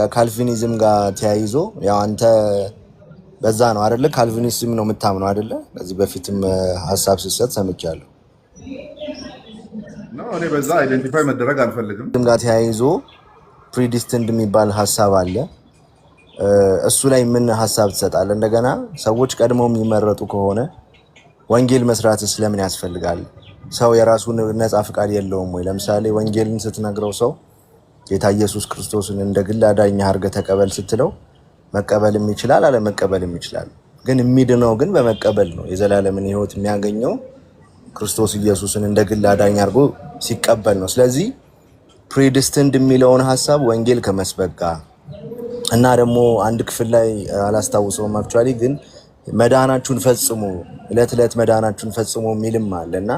ከካልቪኒዝም ጋር ተያይዞ ያው አንተ በዛ ነው አይደለ? ካልቪኒዝም ነው የምታምነው አይደለ? ከዚህ በፊትም ሀሳብ ስትሰጥ ሰምቻለሁ። እኔ በዛ አይደንቲፋይ መደረግ አልፈልግም። ጋር ተያይዞ ፕሪዲስትንድ የሚባል ሀሳብ አለ። እሱ ላይ ምን ሀሳብ ትሰጣለህ? እንደገና ሰዎች ቀድመው የሚመረጡ ከሆነ ወንጌል መስራት ስለምን ያስፈልጋል? ሰው የራሱን ነፃ ፍቃድ የለውም ወይ? ለምሳሌ ወንጌልን ስትነግረው ሰው ጌታ ኢየሱስ ክርስቶስን እንደ ግል አዳኝ አድርገህ ተቀበል ስትለው መቀበልም ይችላል፣ አለመቀበልም ይችላል። ግን የሚድነው ግን በመቀበል ነው። የዘላለምን ሕይወት የሚያገኘው ክርስቶስ ኢየሱስን እንደ ግል አዳኝ አድርጎ ሲቀበል ነው። ስለዚህ ፕሪዲስትንድ የሚለውን ሀሳብ ወንጌል ከመስበክ ጋር እና ደግሞ አንድ ክፍል ላይ አላስታውሰውም አክቹዋሊ፣ ግን መዳናችሁን ፈጽሙ እለት እለት መዳናችሁን ፈጽሙ የሚልም አለ እና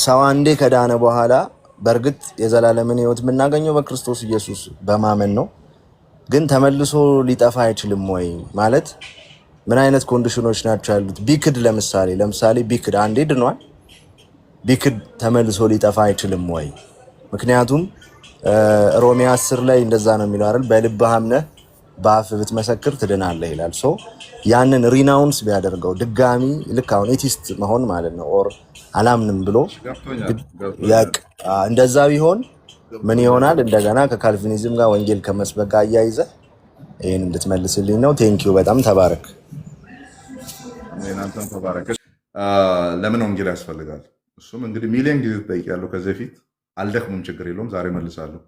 ሰው አንዴ ከዳነ በኋላ በእርግጥ የዘላለምን ሕይወት የምናገኘው በክርስቶስ ኢየሱስ በማመን ነው። ግን ተመልሶ ሊጠፋ አይችልም ወይ? ማለት ምን አይነት ኮንዲሽኖች ናቸው ያሉት? ቢክድ ለምሳሌ ቢክድ አንዴ ድኗል። ቢክድ ተመልሶ ሊጠፋ አይችልም ወይ? ምክንያቱም ሮሜ 10 ላይ እንደዛ ነው የሚለው አይደል? በልብህ አምነህ በአፍ ብትመሰክር ትድናለህ ይላል። ሶ ያንን ሪናውንስ ቢያደርገው ድጋሚ ልክ አሁን ኤቲስት መሆን ማለት ነው ኦር አላምንም ብሎ እንደዛ ቢሆን ምን ይሆናል? እንደገና ከካልቪኒዝም ጋር ወንጌል ከመስበክ ጋር አያይዘህ ይሄን እንድትመልስልኝ ነው። ቴንኪዩ በጣም ተባረክ። እናንተም ተባረክ። ለምን ወንጌል ያስፈልጋል? እሱም እንግዲህ ሚሊዮን ጊዜ ትጠይቂያለሁ ከዚህ በፊት አልደክሙም፣ ችግር የለውም። ዛሬ መልሳለሁ።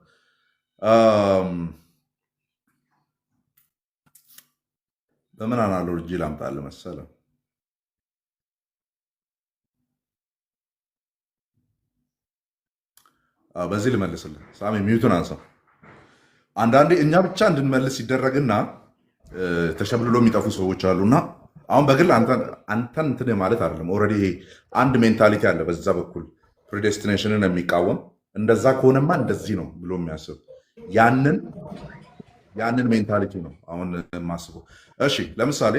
በምን አናሎጂ ላምጣልህ መሰለህ? በዚህ ልመልስልህ። ሳሚ ሚዩቱን አንሳው። አንዳንዴ እኛ ብቻ እንድንመልስ ይደረግና ተሸብልሎ የሚጠፉ ሰዎች አሉና አሁን በግል አንተን እንትን ማለት አይደለም። ኦልሬዲ ይሄ አንድ ሜንታሊቲ አለ በዛ በኩል ፕሪዴስቲኔሽንን የሚቃወም እንደዛ ከሆነማ እንደዚህ ነው ብሎ የሚያስብ ያንን ሜንታሊቲ ነው አሁን የማስበው። እሺ ለምሳሌ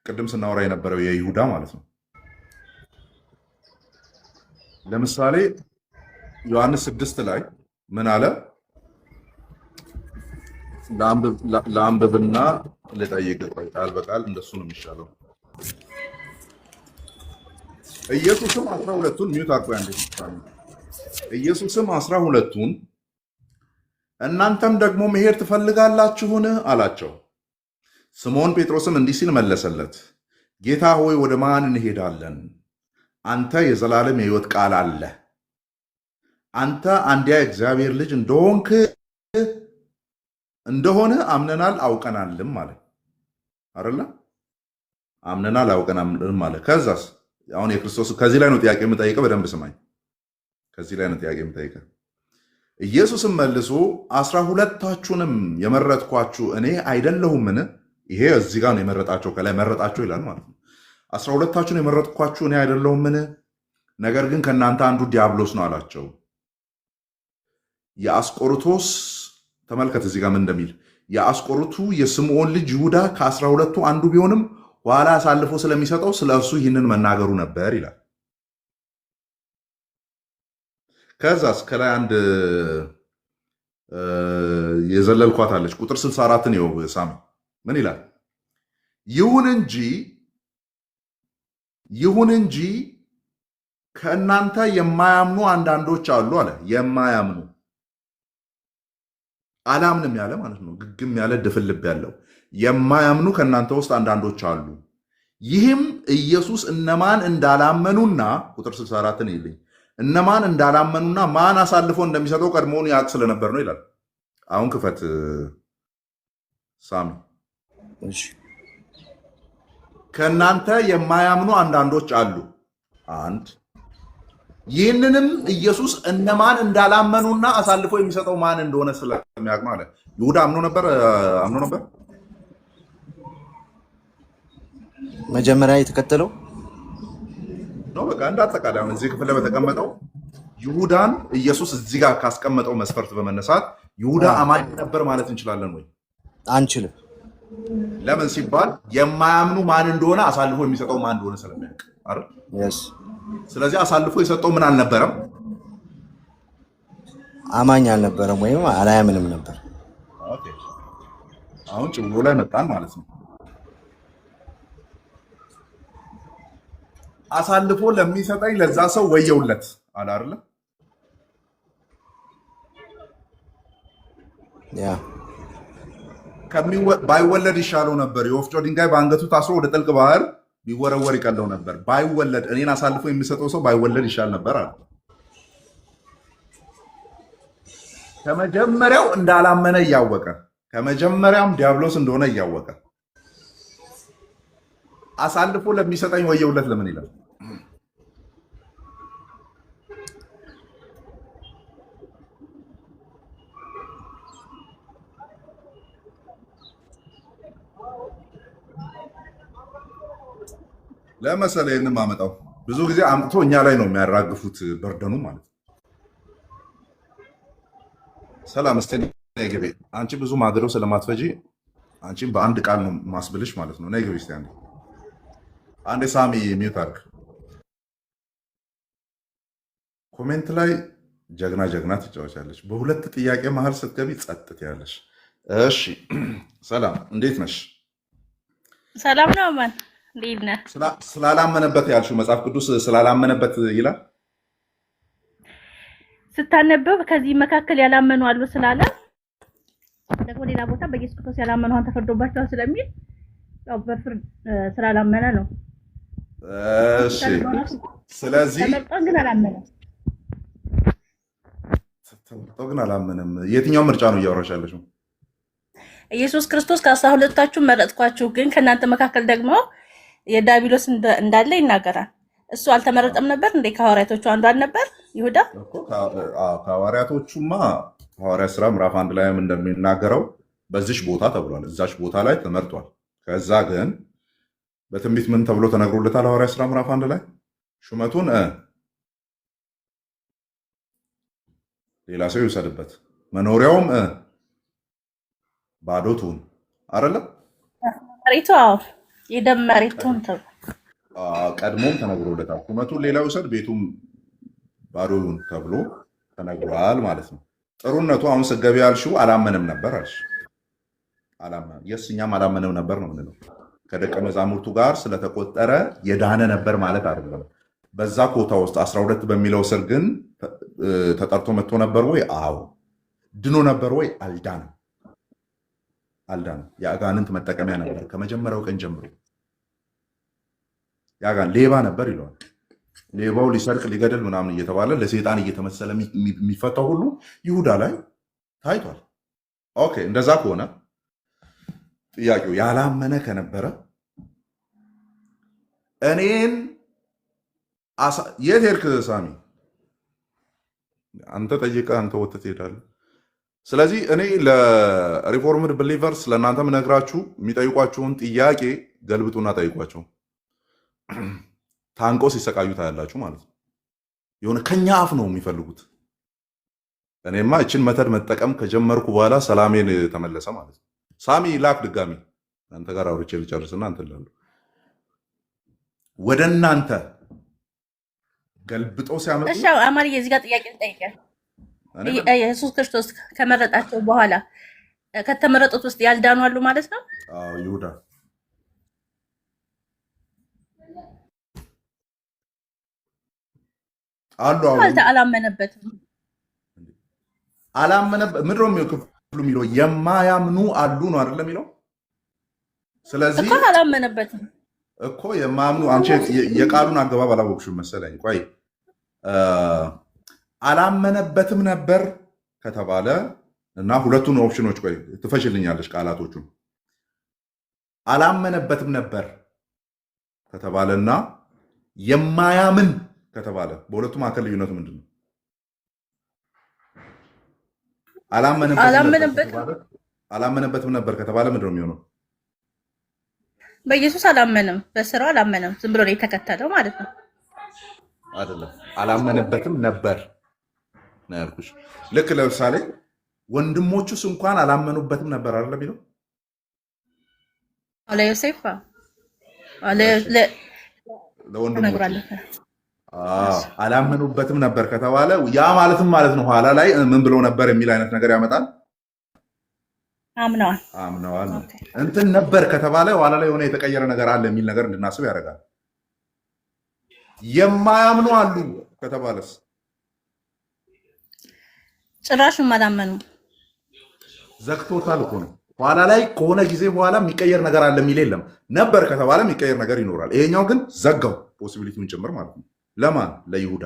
ቅድም ስናወራ የነበረው የይሁዳ ማለት ነው። ለምሳሌ ዮሐንስ 6 ላይ ምን አለ? ለአንብብና ልጠይቅ ቃል በቃል እንደሱ ነው የሚሻለው። ኢየሱስም 12ቱን ሚዩት አርቆ ያንዴ ኢየሱስም 12ቱን እናንተም ደግሞ መሄድ ትፈልጋላችሁን አላቸው። ስምዖን ጴጥሮስም እንዲህ ሲል መለሰለት፣ ጌታ ሆይ ወደ ማን እንሄዳለን? አንተ የዘላለም የሕይወት ቃል አለ። አንተ አንድያ እግዚአብሔር ልጅ እንደሆነ አምነናል አውቀናልም አለ አይደለ? አምነናል አውቀናልም አለ። ከዛስ አሁን የክርስቶስ ከዚህ ላይ ነው ጥያቄ የምጠይቀው። በደንብ ስማኝ። ከዚህ ላይ ነው ጥያቄ የምጠይቀው። ኢየሱስም መልሶ 12ታችሁንም የመረጥኳችሁ እኔ አይደለሁምን? ይሄ እዚህ ጋር ነው የመረጣቸው፣ ከላይ መረጣቸው ይላል ማለት ነው። 12ታችሁን የመረጥኳችሁ እኔ አይደለሁምን? ነገር ግን ከእናንተ አንዱ ዲያብሎስ ነው አላቸው። የአስቆሮቶስ ተመልከት እዚህ ጋር ምን እንደሚል፣ የአስቆሮቱ የስምዖን ልጅ ይሁዳ ከ12ቱ አንዱ ቢሆንም ኋላ አሳልፎ ስለሚሰጠው ስለ እርሱ ይህንን መናገሩ ነበር ይላል። ከዛስ ከላይ አንድ የዘለልኳት አለች። ቁጥር 64ን ይኸው ሳሚ ምን ይላል? ይሁን እንጂ ከእናንተ የማያምኑ አንዳንዶች አሉ አለ። የማያምኑ አላምንም ያለ ማለት ነው። ግግም ያለ ድፍን ልብ ያለው የማያምኑ ከእናንተ ውስጥ አንዳንዶች አሉ። ይህም ኢየሱስ እነማን እንዳላመኑና ቁጥር 64ን ይልኝ እነማን እንዳላመኑና ማን አሳልፎ እንደሚሰጠው ቀድሞውን ያውቅ ስለነበር ነው ይላል። አሁን ክፈት ሳሚ። ከእናንተ የማያምኑ አንዳንዶች አሉ። አንድ ይህንንም ኢየሱስ እነማን እንዳላመኑና አሳልፎ የሚሰጠው ማን እንደሆነ ስለሚያውቅ ማለት ይሁዳ አምኖ ነበር መጀመሪያ የተከተለው ነው። በቃ እንዳጠቃላይ አሁን እዚህ ክፍል ላይ በተቀመጠው ይሁዳን ኢየሱስ እዚህ ጋር ካስቀመጠው መስፈርት በመነሳት ይሁዳ አማኝ ነበር ማለት እንችላለን ወይ? አንችልም። ለምን ሲባል የማያምኑ ማን እንደሆነ አሳልፎ የሚሰጠው ማን እንደሆነ ስለሚያውቅ አይደል? ስለዚህ አሳልፎ የሰጠው ምን አልነበረም? አማኝ አልነበረም ወይም አላያምንም ነበር። አሁን ጭብሎ ላይ መጣን ማለት ነው። አሳልፎ ለሚሰጠኝ ለዛ ሰው ወየውለት አለ አይደለ? ያ ባይወለድ ይሻለው ነበር። የወፍጮ ድንጋይ በአንገቱ ታስሮ ወደ ጥልቅ ባህር ቢወረወር ይቀለው ነበር። ባይወለድ እኔን አሳልፎ የሚሰጠው ሰው ባይወለድ ይሻል ነበር አለ። ከመጀመሪያው እንዳላመነ እያወቀ ከመጀመሪያም ዲያብሎስ እንደሆነ እያወቀ አሳልፎ ለሚሰጠኝ ወየውለት ለምን ይላል? ለመሰለ ይህንን ማመጣው ብዙ ጊዜ አምጥቶ እኛ ላይ ነው የሚያራግፉት በርደኑ ማለት ነው። ሰላም እስቲ ነይ ግቢ። አንቺ ብዙ ማገዶ ስለማትፈጂ አንቺን በአንድ ቃል ነው ማስብልሽ ማለት ነው። ነይ ግቢ እስቲ አንዴ ሳሚ ሚውት አድርግ። ኮሜንት ላይ ጀግና ጀግና ትጫወቻለሽ፣ በሁለት ጥያቄ መሀል ስትገቢ ጸጥ ትያለሽ። እሺ ሰላም እንዴት ነሽ? ሰላም ነው ማን እንዴት ነህ? ስላላመነበት ያልሽው መጽሐፍ ቅዱስ ስላላመነበት ይላል ስታነበብ ከዚህ መካከል ያላመኑ አሉ ስላለ ደግሞ ሌላ ቦታ በኢየሱስ ክርስቶስ ያላመኑ አሁን ተፈርዶባቸዋል ስለሚል ያው በፍርድ ስላላመነ ነው። እሺ ስለዚህ ተመርጦ ግን አላመነም። ተመርጦ ግን አላመነም። የትኛው ምርጫ ነው እያወራሽ ያለሽው? ኢየሱስ ክርስቶስ ከ12ታችሁ መረጥኳችሁ፣ ግን ከእናንተ መካከል ደግሞ የዳቢሎስ እንዳለ ይናገራል። እሱ አልተመረጠም ነበር እንዴ? ከሐዋርያቶቹ አንዱ አልነበር ይሁዳ? ከሐዋርያቶቹማ ሐዋርያት ሥራ ምዕራፍ 1 ላይም እንደሚናገረው በዚች ቦታ ተብሏል፣ እዛች ቦታ ላይ ተመርጧል። ከዛ ግን በትንቢት ምን ተብሎ ተነግሮለታል? ሐዋርያት ሥራ ምዕራፍ 1 ላይ ሹመቱን ሌላ ሰው ይውሰድበት፣ መኖሪያውም ባዶ ትሁን አይደለም? መሬቱ የደም መሬት ትሁን ተብሎ ቀድሞም ተነግሮለታል። ሹመቱን ሌላ ይውሰድ፣ ቤቱም ባዶ ይሁን ተብሎ ተነግሯል ማለት ነው። ጥሩነቱ አሁን ስትገቢ ያልሽው አላመንም ነበር አልሽ። የስ እኛም አላመንም ነበር ነው የምንለው። ከደቀ መዛሙርቱ ጋር ስለተቆጠረ የዳነ ነበር ማለት አይደለም። በዛ ኮታ ውስጥ 12 በሚለው ስር ግን ተጠርቶ መጥቶ ነበር ወይ? አዎ። ድኖ ነበር ወይ? አልዳንም። የአጋንንት መጠቀሚያ ነበር ከመጀመሪያው ቀን ጀምሮ። ያጋን ሌባ ነበር ይለዋል። ሌባው ሊሰርቅ ሊገድል ምናምን እየተባለ ለሰይጣን እየተመሰለ የሚፈታው ሁሉ ይሁዳ ላይ ታይቷል። ኦኬ፣ እንደዛ ከሆነ ጥያቄው ያላመነ ከነበረ እኔን የት ሄድክ ሳሚ? አንተ ጠይቀህ አንተ ወጥተህ ትሄዳለህ። ስለዚህ እኔ ለሪፎርምድ ብሊቨርስ ለእናንተ ምነግራችሁ የሚጠይቋችሁን ጥያቄ ገልብጡና ጠይቋቸው። ታንቆ ሲሰቃዩ ታያላችሁ ማለት ነው። የሆነ ከኛ አፍ ነው የሚፈልጉት። እኔማ እችን መተድ መጠቀም ከጀመርኩ በኋላ ሰላሜን ተመለሰ ማለት ነው። ሳሚ ላክ ድጋሚ አንተ ጋር አውርቼ ልጨርስና እንትን እላለሁ። ወደ እናንተ ገልብጦ ሲያመጡ እሺ፣ አማርዬ እዚህ ጋር ጥያቄ ልጠይቅህ። ኢየሱስ ክርስቶስ ከመረጣቸው በኋላ ከተመረጡት ውስጥ ያልዳኑ አሉ ማለት ነው? አዎ፣ ይሁዳ አሉ። አላመነበትም። ምንድን ነው ክፍሉ የሚለው? የማያምኑ አሉ ነው አይደለም የሚለው? ስለዚህ እኮ አላመነበትም እኮ የማያምኑ። አንቺ የቃሉን አገባብ አላወቅሽም መሰለኝ። ቆይ አላመነበትም ነበር ከተባለ እና ሁለቱን ኦፕሽኖች ቆይ ትፈሽልኛለሽ ቃላቶቹን። አላመነበትም ነበር ከተባለና የማያምን ከተባለ በሁለቱ መካከል ልዩነቱ ምንድን ነው? አላመነበትም ነበር ከተባለ ምንድን ነው የሚሆነው? በኢየሱስ አላመንም፣ በስራው አላመንም፣ ዝም ብሎ ነው የተከተለው ማለት ነው። አይደለም፣ አላመነበትም ነበር ነው ያልኩሽ። ልክ ለምሳሌ ወንድሞቹስ እንኳን አላመኑበትም ነበር አይደለም የሚለው ለዮሴፍ ለወንድሞቹ አላመኑበትም ነበር ከተባለ ያ ማለትም ማለት ነው ኋላ ላይ ምን ብለው ነበር የሚል አይነት ነገር ያመጣል። አምነዋል ነው። እንትን ነበር ከተባለ ኋላ ላይ የሆነ የተቀየረ ነገር አለ የሚል ነገር እንድናስብ ያደርጋል። የማያምኑ አሉ ከተባለስ ጭራሹም አላመኑም። ዘግቶታል እኮ ነው። ኋላ ላይ ከሆነ ጊዜ በኋላ የሚቀየር ነገር አለ የሚል የለም። ነበር ከተባለ የሚቀየር ነገር ይኖራል። ይሄኛው ግን ዘጋው፣ ፖሲቢሊቲውን ጭምር ማለት ነው። ለማን? ለይሁዳ።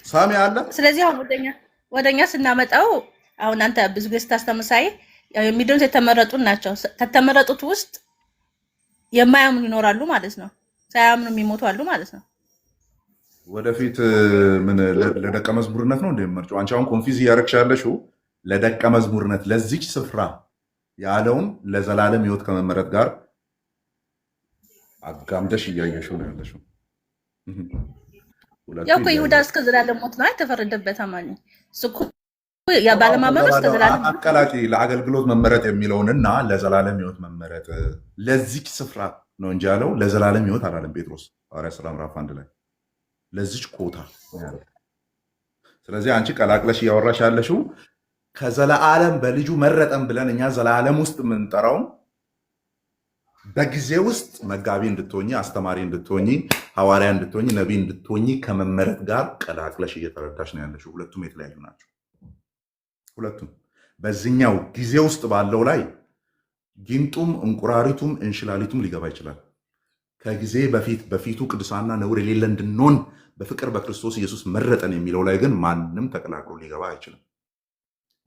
ሳሚ አለ። ስለዚህ አሁን ወደኛ ስናመጣው አሁን አንተ ብዙ ጊዜ ስታስተምሳይ የሚድኑት የተመረጡ ናቸው። ከተመረጡት ውስጥ የማያምኑ ይኖራሉ ማለት ነው። ሳያምኑ የሚሞቱ አሉ ማለት ነው። ወደፊት ምን ለደቀ መዝሙርነት ነው እንደምመርጨው? አንቺ አሁን ኮንፊዝ እያደረግሽ ያለሽው ለደቀ መዝሙርነት ለዚች ስፍራ ያለውን ለዘላለም ሕይወት ከመመረጥ ጋር አጋምደሽ እያየሽው ነው ያለሽው። ያው እኮ ይሁዳ እስከ ዘላለም ሞት ነው የተፈረደበት አማኝ እሱ ያ ባለማመኑ እስከ ዘላለም አቀላቂ ለአገልግሎት መመረጥ የሚለውንና ለዘላለም ሕይወት መመረጥ ለዚች ስፍራ ነው እንጂ ያለው ለዘላለም ሕይወት አላለም ጴጥሮስ ሐዋርያት ሥራ ምዕራፍ 1 ላይ ለዚች ኮታ። ስለዚህ አንቺ ቀላቅለሽ እያወራሽ ያለሽው ከዘላለም በልጁ መረጠን ብለን እኛ ዘላለም ውስጥ የምንጠራውን በጊዜ ውስጥ መጋቢ እንድትሆኚ፣ አስተማሪ እንድትሆኚ፣ ሐዋርያ እንድትሆኚ፣ ነቢይ እንድትሆኚ ከመመረጥ ጋር ቀላቅለሽ እየተረዳሽ ነው ያለሽው። ሁለቱም የተለያዩ ናቸው። ሁለቱም በዚህኛው ጊዜ ውስጥ ባለው ላይ ጊንጡም እንቁራሪቱም እንሽላሊቱም ሊገባ ይችላል። ከጊዜ በፊቱ ቅዱሳንና ነውር የሌለ እንድንሆን በፍቅር በክርስቶስ ኢየሱስ መረጠን የሚለው ላይ ግን ማንም ተቀላቅሎ ሊገባ አይችልም።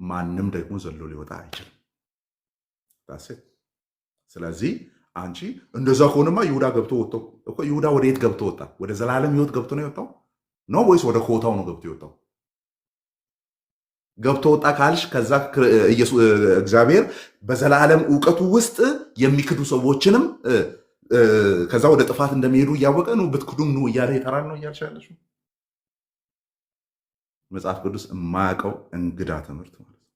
ማንም ደግሞ ዘሎ ሊወጣ አይችልም። ስለዚህ አንቺ እንደዛ ከሆነማ ይሁዳ ገብቶ ወጥቶ እኮ ይሁዳ ወደ የት ገብቶ ወጣ? ወደ ዘላለም ሕይወት ገብቶ ነው የወጣው ነው ወይስ ወደ ኮታው ነው ገብቶ የወጣው? ገብቶ ወጣ ካልሽ ከዛ እግዚአብሔር በዘላለም ዕውቀቱ ውስጥ የሚክዱ ሰዎችንም ከዛ ወደ ጥፋት እንደሚሄዱ እያወቀ ነው ብትክዱም ነው እያለ ይጠራል ነው እያልሽ ያለሽው። መጽሐፍ ቅዱስ የማያውቀው እንግዳ ትምህርት ማለት ነው።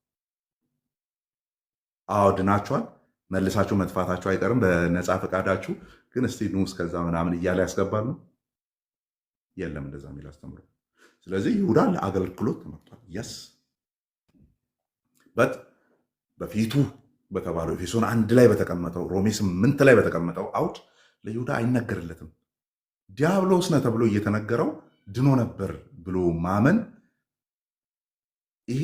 አዎ ድናችኋል፣ መልሳችሁ መጥፋታችሁ አይቀርም በነፃ ፈቃዳችሁ፣ ግን እስቲ ኑ እስከዛ ምናምን እያለ ያስገባል ነው። የለም እንደዛ የሚል አስተምሮ። ስለዚህ ይሁዳ ለአገልግሎት ተመርጧል። የስ በፊቱ በተባለው ኤፌሶን 1 ላይ በተቀመጠው ሮሜ 8 ላይ በተቀመጠው አውድ ለይሁዳ አይነገርለትም። ዲያብሎስ ነው ተብሎ እየተነገረው ድኖ ነበር ብሎ ማመን ይሄ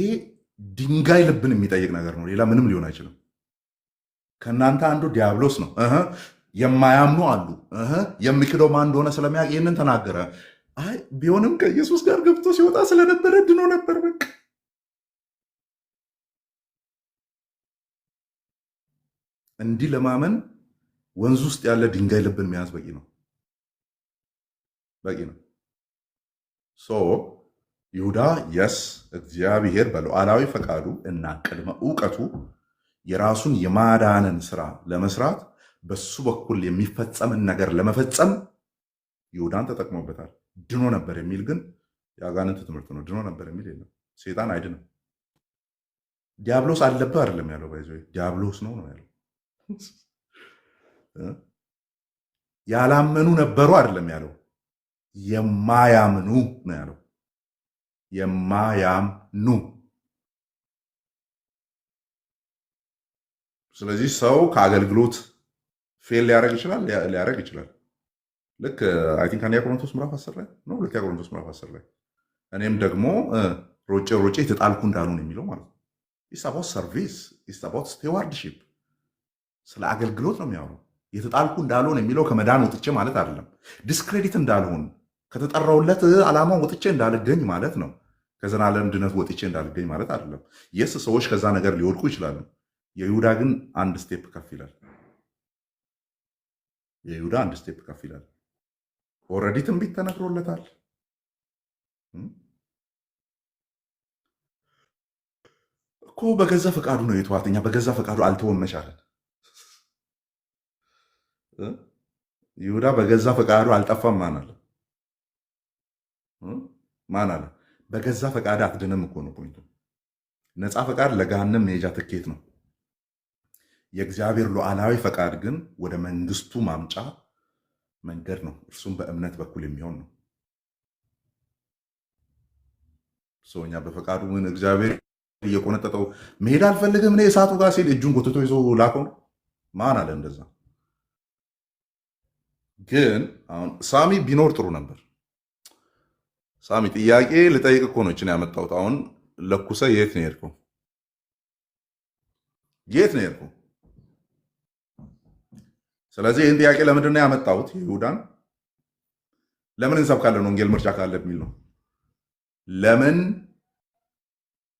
ድንጋይ ልብን የሚጠይቅ ነገር ነው። ሌላ ምንም ሊሆን አይችልም። ከእናንተ አንዱ ዲያብሎስ ነው። የማያምኑ አሉ። የሚክደው ማን እንደሆነ ስለሚያውቅ ይህንን ተናገረ። አይ ቢሆንም ከኢየሱስ ጋር ገብቶ ሲወጣ ስለነበረ ድኖ ነበር። በቃ እንዲህ ለማመን ወንዝ ውስጥ ያለ ድንጋይ ልብን መያዝ በቂ ነው። በቂ ነው። ይሁዳ የስ እግዚአብሔር በሉዓላዊ ፈቃዱ እና ቅድመ ዕውቀቱ የራሱን የማዳንን ስራ ለመስራት በሱ በኩል የሚፈጸምን ነገር ለመፈጸም ይሁዳን ተጠቅሞበታል። ድኖ ነበር የሚል ግን የአጋንንት ትምህርት ነው። ድኖ ነበር የሚል የለም። ሴጣን አይድንም። ዲያብሎስ አለብህ አይደለም ያለው። ባይዞ ዲያብሎስ ነው ነው ያለው። ያላመኑ ነበሩ አይደለም ያለው። የማያምኑ ነው ያለው። የማያምኑ። ስለዚህ ሰው ከአገልግሎት ፌል ሊያደርግ ይችላል። ልክ አይ ቲንክ አንደኛ ቆሮንቶስ ምዕራፍ 10 ላይ ነው፣ ሁለተኛ ቆሮንቶስ ምዕራፍ 10 ላይ እኔም ደግሞ ሮጬ የተጣልኩ እንዳልሆን የሚለው ማለት ነው። ኢትስ አባውት ሰርቪስ፣ ኢትስ አባውት ስቴዋርድሺፕ። ስለ አገልግሎት ነው የሚያወራው። የተጣልኩ እንዳልሆን የሚለው ከመዳን ወጥቼ ማለት አይደለም። ዲስክሬዲት እንዳልሆን ከተጠራውለት ዓላማ ወጥቼ እንዳልገኝ ማለት ነው። ከዘላለም ድነት ወጥቼ እንዳልገኝ ማለት አይደለም። የስ ሰዎች ከዛ ነገር ሊወድቁ ይችላሉ። የይሁዳ ግን አንድ ስቴፕ ከፍ ይላል። የይሁዳ አንድ ስቴፕ ከፍ ይላል። ኦልሬዲ ትንቢት ተነግሮለታል። እኮ በገዛ ፈቃዱ ነው የተዋተኛ። በገዛ ፈቃዱ አልተወም መቻለን። ይሁዳ በገዛ ፈቃዱ አልጠፋም። ማን አለ? በገዛ ፈቃድ አትድንም እኮ ነው ፖይንቱ። ነፃ ፈቃድ ለገሃነም መሄጃ ትኬት ነው። የእግዚአብሔር ሉዓላዊ ፈቃድ ግን ወደ መንግስቱ ማምጫ መንገድ ነው። እርሱም በእምነት በኩል የሚሆን ነው። ሰውኛ በፈቃዱ ምን እግዚአብሔር እየቆነጠጠው መሄድ አልፈልግም እኔ እሳቱ ጋር ሲል እጁን ጎትቶ ይዞ ላከው ነው። ማን አለ እንደዛ? ግን አሁን ሳሚ ቢኖር ጥሩ ነበር። ሳሚ ጥያቄ ልጠይቅ እኮ ነው እችን ያመጣሁት። አሁን ለኩሰ የት ነው የሄድከው? የት ነው የሄድከው? ስለዚህ ይህን ጥያቄ ለምንድን ነው ያመጣሁት? ይሁዳን ለምን እንሰብካለን ወንጌል ምርጫ ካለ የሚል ነው። ለምን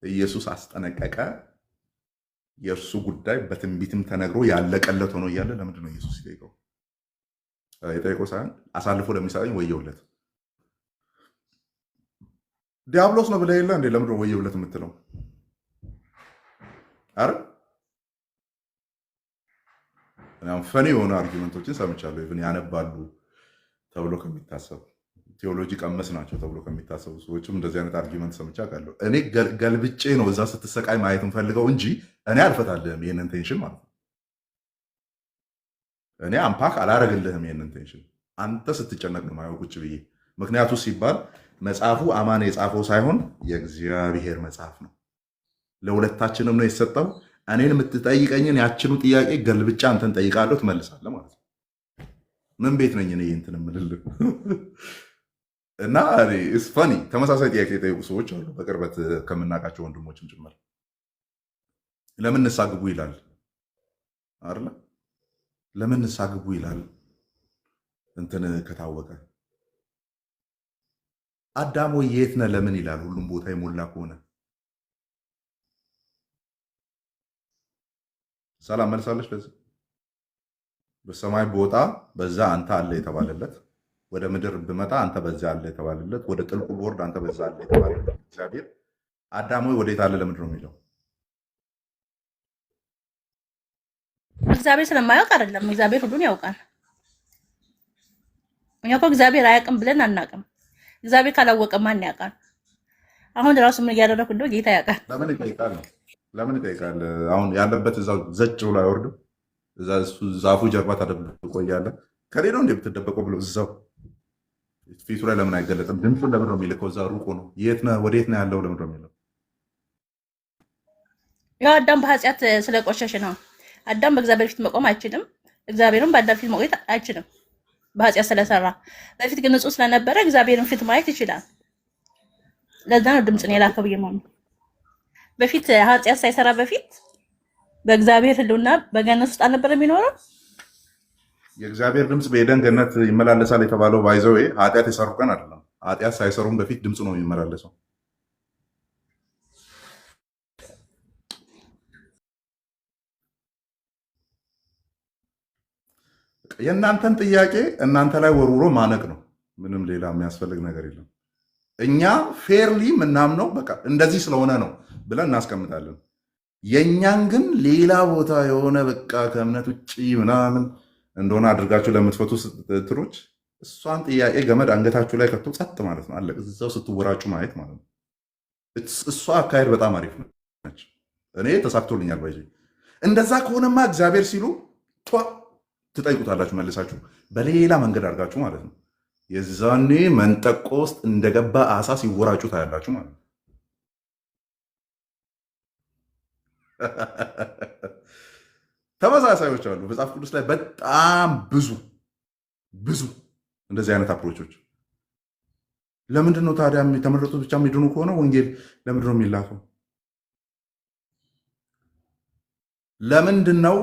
ኢየሱስ አስጠነቀቀ? የእርሱ ጉዳይ በትንቢትም ተነግሮ ያለቀለት ሆኖ እያለ ለምንድን ነው ኢየሱስ ይጠይቀው? የጠይቀው ሳይሆን አሳልፎ ለሚሰጠኝ ወየውለት። ዲያብሎስ ነው ብለህ የለ እንዴ? ለምንድን ነው ወየውለት የምትለው? አረ ፈኒ የሆኑ አርጊመንቶችን ሰምቻለሁ። ኢቭን ያነባሉ ተብሎ ከሚታሰቡ ቴዎሎጂ ቀመስ ናቸው ተብሎ ከሚታሰቡ ሰዎችም እንደዚህ አይነት አርጊመንት ሰምቻ አውቃለሁ። እኔ ገልብጬ ነው እዛ ስትሰቃይ ማየት እንፈልገው እንጂ እኔ አልፈታልህም ይህንን ቴንሽን ማለት ነው። እኔ አምፓክ አላረግልህም ይህንን ቴንሽን። አንተ ስትጨነቅ ነው ማየው ቁጭ ብዬ። ምክንያቱ ሲባል መጽሐፉ አማን የጻፈው ሳይሆን የእግዚአብሔር መጽሐፍ ነው። ለሁለታችንም ነው የሰጠው። እኔን የምትጠይቀኝን ያችኑ ጥያቄ ገልብጫ አንተን ጠይቃለሁ፣ ትመልሳለህ ማለት ነው። ምን ቤት ነኝ እኔ እንትን የምልልህ? እና ፈኒ ተመሳሳይ ጥያቄ የጠየቁ ሰዎች አሉ፣ በቅርበት ከምናውቃቸው ወንድሞችም ጭምር። ለምን ንስሐ ግቡ ይላል አይደለ? ለምን ንስሐ ግቡ ይላል እንትን ከታወቀ። አዳም ወይ የት ነህ ለምን ይላል? ሁሉም ቦታ የሞላ ከሆነ ሰላም መልሳለች። ለዚህ በሰማይ ቦታ በዛ አንተ አለ የተባለለት፣ ወደ ምድር ብመጣ አንተ በዛ አለ የተባለለት፣ ወደ ጥልቁ ቦርድ አንተ በዛ አለ የተባለለት እግዚአብሔር አዳም ወይ ወዴት አለ ለምንድን ነው የሚለው? እግዚአብሔር ስለማያውቅ አይደለም። እግዚአብሔር ሁሉን ያውቃል። እኛ እኮ እግዚአብሔር አያውቅም ብለን አናውቅም። እግዚአብሔር ካላወቀ ማን ያውቃል? አሁን ራሱ ምን እያደረኩ እንደው ጌታ ያውቃል። ለምን ይጠይቃል ነው? ለምን ይጠይቃል? አሁን ያለበት እዛው ዘጭ ብሎ አይወርድም? እዛ ዛፉ ጀርባ ተደብቆ እያለ ከሌ ነው እንደ ብትደበቀው ብሎ እዛው ፊቱ ላይ ለምን አይገለጥም? ድምፁን ለምን ነው የሚልከው? እዛ ሩቁ ነው። የት ነህ ወዴት ነው ያለው ለምን ነው የሚለው? ያው አዳም በኃጢአት ስለቆሸሽ ነው። አዳም በእግዚአብሔር ፊት መቆም አይችልም። እግዚአብሔርም በአዳም ፊት መቆየት አይችልም በኃጢአት ስለሰራ። በፊት ግን ንጹህ ስለነበረ እግዚአብሔርን ፊት ማየት ይችላል። ለዛ ነው ድምፅን የላከው ብዬ ማለት ነው። በፊት ኃጢአት ሳይሰራ በፊት በእግዚአብሔር ሕልውና በገነት ውስጥ አልነበረ የሚኖረው። የእግዚአብሔር ድምፅ በኤደን ገነት ይመላለሳል የተባለው ባይዘው ኃጢአት የሰሩ ቀን አይደለም። ኃጢአት ሳይሰሩም በፊት ድምፁ ነው የሚመላለሰው። የእናንተን ጥያቄ እናንተ ላይ ወርውሮ ማነቅ ነው። ምንም ሌላ የሚያስፈልግ ነገር የለም። እኛ ፌርሊ ምናምነው በቃ እንደዚህ ስለሆነ ነው ብለን እናስቀምጣለን። የእኛን ግን ሌላ ቦታ የሆነ በቃ ከእምነት ውጭ ምናምን እንደሆነ አድርጋችሁ ለምትፈቱ ትሮች እሷን ጥያቄ ገመድ አንገታችሁ ላይ ከቶ ጸጥ ማለት ነው። አለቀ። እዛው ስትወራጩ ማየት ማለት ነው። እሷ አካሄድ በጣም አሪፍ ነች። እኔ ተሳክቶልኛል። ባይዞ እንደዛ ከሆነማ እግዚአብሔር ሲሉ ትጠይቁታላችሁ መልሳችሁ በሌላ መንገድ አድርጋችሁ ማለት ነው። የዛኔ መንጠቆ ውስጥ እንደገባ አሳ ሲወራጩ ታያላችሁ ማለት ነው። ተመሳሳዮች አሉ መጽሐፍ ቅዱስ ላይ በጣም ብዙ እንደዚህ አይነት አፕሮቾች። ለምንድን ነው ታዲያ የተመረጡት ብቻ የሚድኑ ከሆነ ወንጌል ለምንድን ነው የሚላከው? ለምንድን ነው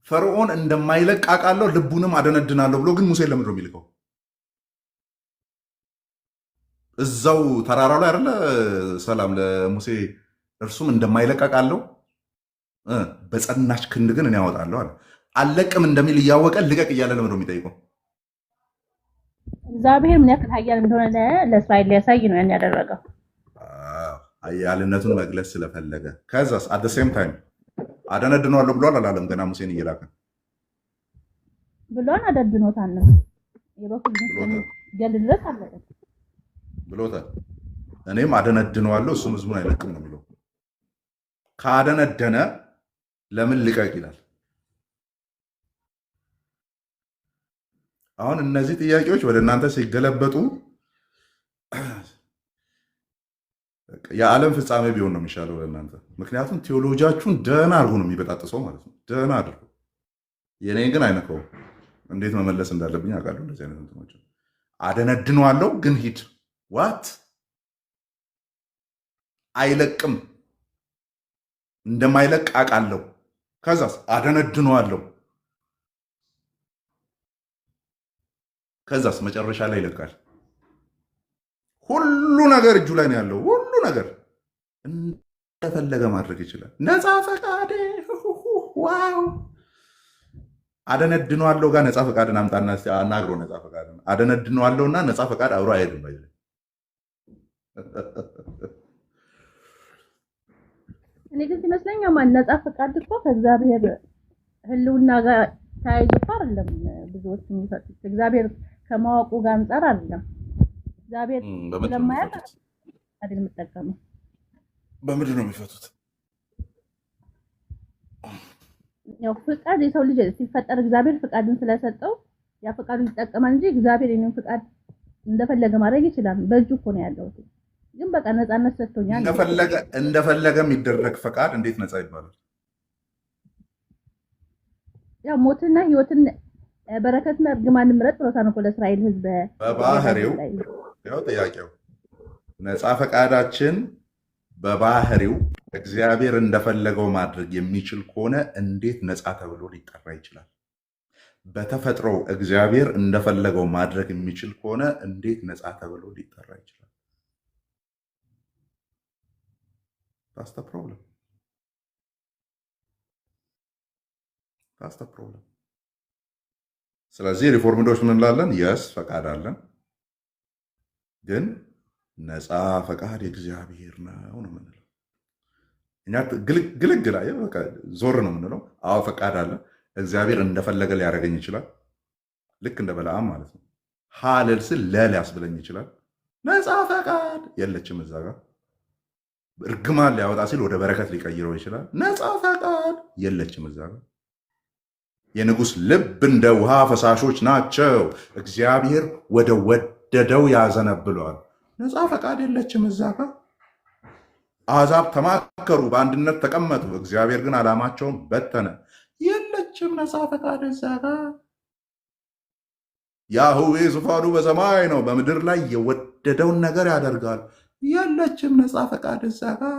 ፈርዖን እንደማይለቅ አውቃለሁ ልቡንም አደነድናለሁ ብሎ ግን ሙሴን ለምንድን ነው የሚልከው? እዛው ተራራው ላይ አይደለ ሰላም ለሙሴ እርሱም እንደማይለቅ አውቃለሁ በጸናች ክንድ ግን እኔ ያወጣለሁ አለ። አለቅም እንደሚል እያወቀ ልቀቅ እያለ ለምንድን ነው የሚጠይቀው? እግዚአብሔር ምን ያክል ኃያል እንደሆነ ለእስራኤል ሊያሳይ ነው ያን ያደረገው። ኃያልነቱን መግለጽ ስለፈለገ። ከዛስ አት ሴም ታይም አደነድነዋለሁ ብሏል አላለም? ገና ሙሴን እየላከ ብሏል። አደንድኖታል ነው የበኩል ገልድረስ አለበት ብሎታል። እኔም አደነድነዋለሁ እሱም ህዝቡን አይለቅም ነው የሚለው። ካደነደነ ለምን ልቀቅ ይላል? አሁን እነዚህ ጥያቄዎች ወደ እናንተ ሲገለበጡ የዓለም ፍጻሜ ቢሆን ነው የሚሻለው ለእናንተ። ምክንያቱም ቴዎሎጂያችሁን ደህና አድርጎ ነው የሚበጣጥሰው ማለት ነው። ደህና አድርጎ የኔን ግን አይነካው። እንዴት መመለስ እንዳለብኝ አውቃለሁ። እንደዚህ አይነት እንትኖች አደነድነዋለሁ፣ ግን ሂድ ዋት አይለቅም፣ እንደማይለቅ አውቃለሁ። ከዛስ አደነድነዋለሁ፣ ከዛስ መጨረሻ ላይ ይለቃል። ሁሉ ነገር እጁ ላይ ነው ያለው። ሁሉ ነገር እንደፈለገ ማድረግ ይችላል። ነፃ ፈቃድ ዋው! አደነድነዋለሁ ጋር ነፃ ፈቃድን አምጣና አናግሮ ነፃ ፈቃድን አደነድነዋለሁና ነፃ ፈቃድ አብሮ አይሄድም። እኔ ግን ሲመስለኝ ነፃ ፈቃድ እኮ ከእግዚአብሔር ሕልውና ጋር ተያይዞ እኮ አይደለም ብዙዎች የሚፈጡት። እግዚአብሔር ከማወቁ ጋር አንጻር አይደለም። እግዚአብሔር ስለማያውቅ አይደል የምጠቀመው። በምንድን ነው የሚፈቱት? ያው ፍቃድ የሰው ልጅ ሲፈጠር እግዚአብሔር ፍቃድን ስለሰጠው ያ ፍቃዱን ይጠቀማል እንጂ እግዚአብሔር የኔን ፍቃድ እንደፈለገ ማድረግ ይችላል። በእጁ እኮ ነው ያለው። ግን በቃ ነፃነት ሰጥቶኛል። እንደፈለገ የሚደረግ ፈቃድ እንዴት ነፃ ይባላል? ያው ሞትና ህይወትን በረከትና እርግማንን ምረጥ ብሎታል እኮ ለእስራኤል ህዝብ በባህሪው። ያው ጥያቄው ነፃ ፈቃዳችን በባህሪው እግዚአብሔር እንደፈለገው ማድረግ የሚችል ከሆነ እንዴት ነፃ ተብሎ ሊጠራ ይችላል? በተፈጥሮ እግዚአብሔር እንደፈለገው ማድረግ የሚችል ከሆነ እንዴት ነፃ ተብሎ ሊጠራ ይችላል? That's the problem. That's the problem. ስለዚህ ሪፎርምዶች ምን እንላለን? የስ ፈቃድ አለን፣ ግን ነፃ ፈቃድ የእግዚአብሔር ነው ነው የምንለው። እኛ ግልግል ዞር ነው የምንለው። አዎ ፈቃድ አለ፣ እግዚአብሔር እንደፈለገ ሊያደርገኝ ይችላል። ልክ እንደ በለዓም ማለት ነው። ሀልል ስል ሊያስብለኝ ይችላል። ነፃ ፈቃድ የለችም እዛ ጋር። እርግማን ሊያወጣ ሲል ወደ በረከት ሊቀይረው ይችላል። ነፃ ፈቃድ የለችም እዛ ጋር። የንጉሥ ልብ እንደ ውሃ ፈሳሾች ናቸው፣ እግዚአብሔር ወደ ወደደው ያዘነብለዋል። ነፃ ፈቃድ የለችም እዛ ጋር። አሕዛብ ተማከሩ፣ በአንድነት ተቀመጡ፣ እግዚአብሔር ግን ዓላማቸውን በተነ። የለችም ነፃ ፈቃድ እዛ ጋር። ያህዌ ዙፋኑ በሰማይ ነው፣ በምድር ላይ የወደደውን ነገር ያደርጋል። የለችም ነፃ ፈቃድ እዛ ጋር።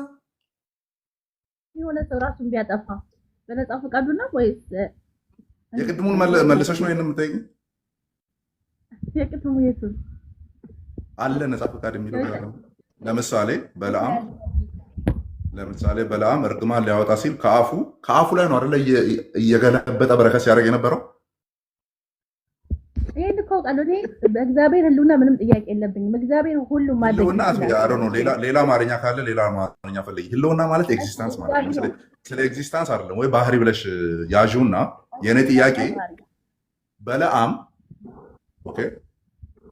የሆነ ሰው ራሱን ቢያጠፋ በነፃ ፈቃዱ ነው ወይስ የቅድሙን መልሰሽ ነው የምትጠይቂኝ? የቅድሙ የቱን አለ ነፃ ፈቃድ የሚለው? ለምሳሌ በለዓም እርግማን ሊያወጣ ሲል ከአፉ ላይ ነው አይደለ እየገለበጠ በረከት ሲያደርግ የነበረው። ይሄን እኮ አውቃለሁ። በእግዚአብሔር ሕልውና ምንም ጥያቄ የለብኝም። እግዚአብሔር ሁሉም ማድረግ ይችላል። ሌላ አማርኛ ካለ ሌላ አማርኛ ፈልጊ። ሕልውና ማለት ኤግዚስታንስ ማለት ነው። ስለ ኤግዚስታንስ አይደለም ወይ ባህሪ ብለሽ ያዥውና የእኔ ጥያቄ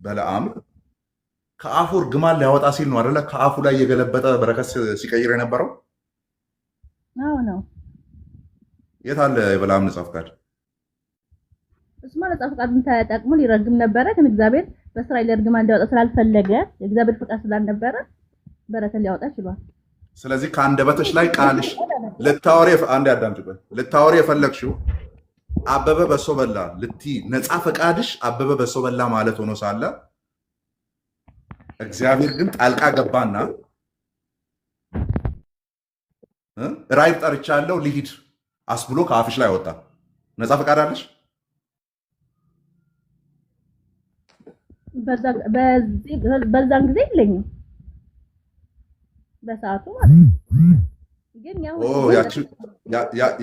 በለዓም ከአፉ እርግማን ሊያወጣ ሲል ነው አይደለ ከአፉ ላይ የገለበጠ በረከት ሲቀይር የነበረው። ነው የት አለ የበለዓም ነፃ ፈቃድ? እሱማ ነፃ ፈቃዱን ተጠቅሞ ሊረግም ነበረ፣ ግን እግዚአብሔር በእስራኤል እርግማን እንዲያወጣ ስላልፈለገ የእግዚአብሔር ፈቃድ ስላልነበረ በረከት ሊያወጣ ችሏል። ስለዚህ ከአንደበትሽ ላይ ቃልሽ ልታወሪ የፈለግሽው አበበ በሶ በላ ልትይ ነፃ ፈቃድሽ አበበ በሶ በላ ማለት ሆኖ ሳለ እግዚአብሔር ግን ጣልቃ ገባና ራይብ ጠርቻለሁ ልሂድ አስብሎ ከአፍሽ ላይ ወጣ። ነፃ ፈቃድ አለሽ? በዛን ጊዜ የለኝም በሰዓቱ ግን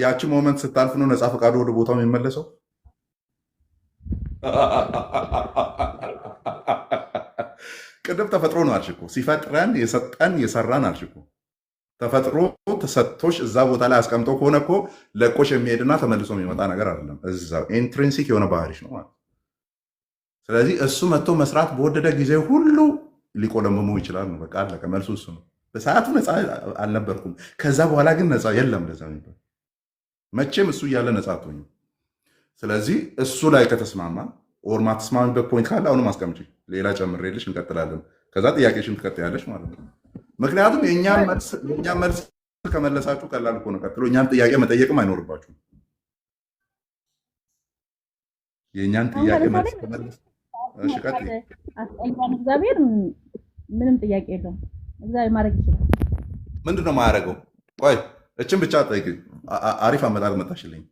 ያቺ ሞመንት ስታልፍ ነው ነፃ ፈቃዱ ወደ ቦታው የሚመለሰው። ቅድም ተፈጥሮ ነው አልሽ እኮ ሲፈጥረን የሰጠን የሰራን አልሽ እኮ። ተፈጥሮ ተሰጥቶሽ እዛ ቦታ ላይ አስቀምጦ ከሆነ እኮ ለቆሽ የሚሄድና ተመልሶ የሚመጣ ነገር አይደለም። እዛው ኢንትሪንሲክ የሆነ ባህሪሽ ነው ማለት። ስለዚህ እሱ መጥቶ መስራት በወደደ ጊዜ ሁሉ ሊቆለምሙ ይችላል ነው በቃ አለቀ። መልሱ እሱ ነው። በሰዓቱ ነፃ አልነበርኩም፣ ከዛ በኋላ ግን ነፃ የለም። ለዛ ነበር መቼም እሱ እያለ ነፃ አትሆኝም። ስለዚህ እሱ ላይ ከተስማማ ኦር ማትስማሚበት ፖይንት ካለ አሁንም አስቀምጪ፣ ሌላ ጨምሬልሽ እንቀጥላለን። ከዛ ጥያቄሽን ትቀጥያለሽ ማለት ነው። ምክንያቱም የእኛን መልስ ከመለሳችሁ ቀላል እኮ ነው። ቀጥሎ እኛን ጥያቄ መጠየቅም አይኖርባችሁም። የእኛን ጥያቄ መልስ ከመለስ እሺ፣ ቀጥይ። አስጠንቋን እግዚአብሔር ምንም ጥያቄ የለውም። እግዚአብሔር ማድረግ ይችላል። ምንድን ነው የማያደርገው? ቆይ እችን ብቻ ጠይቅ። አሪፍ አመጣጥ መጣሽልኝ።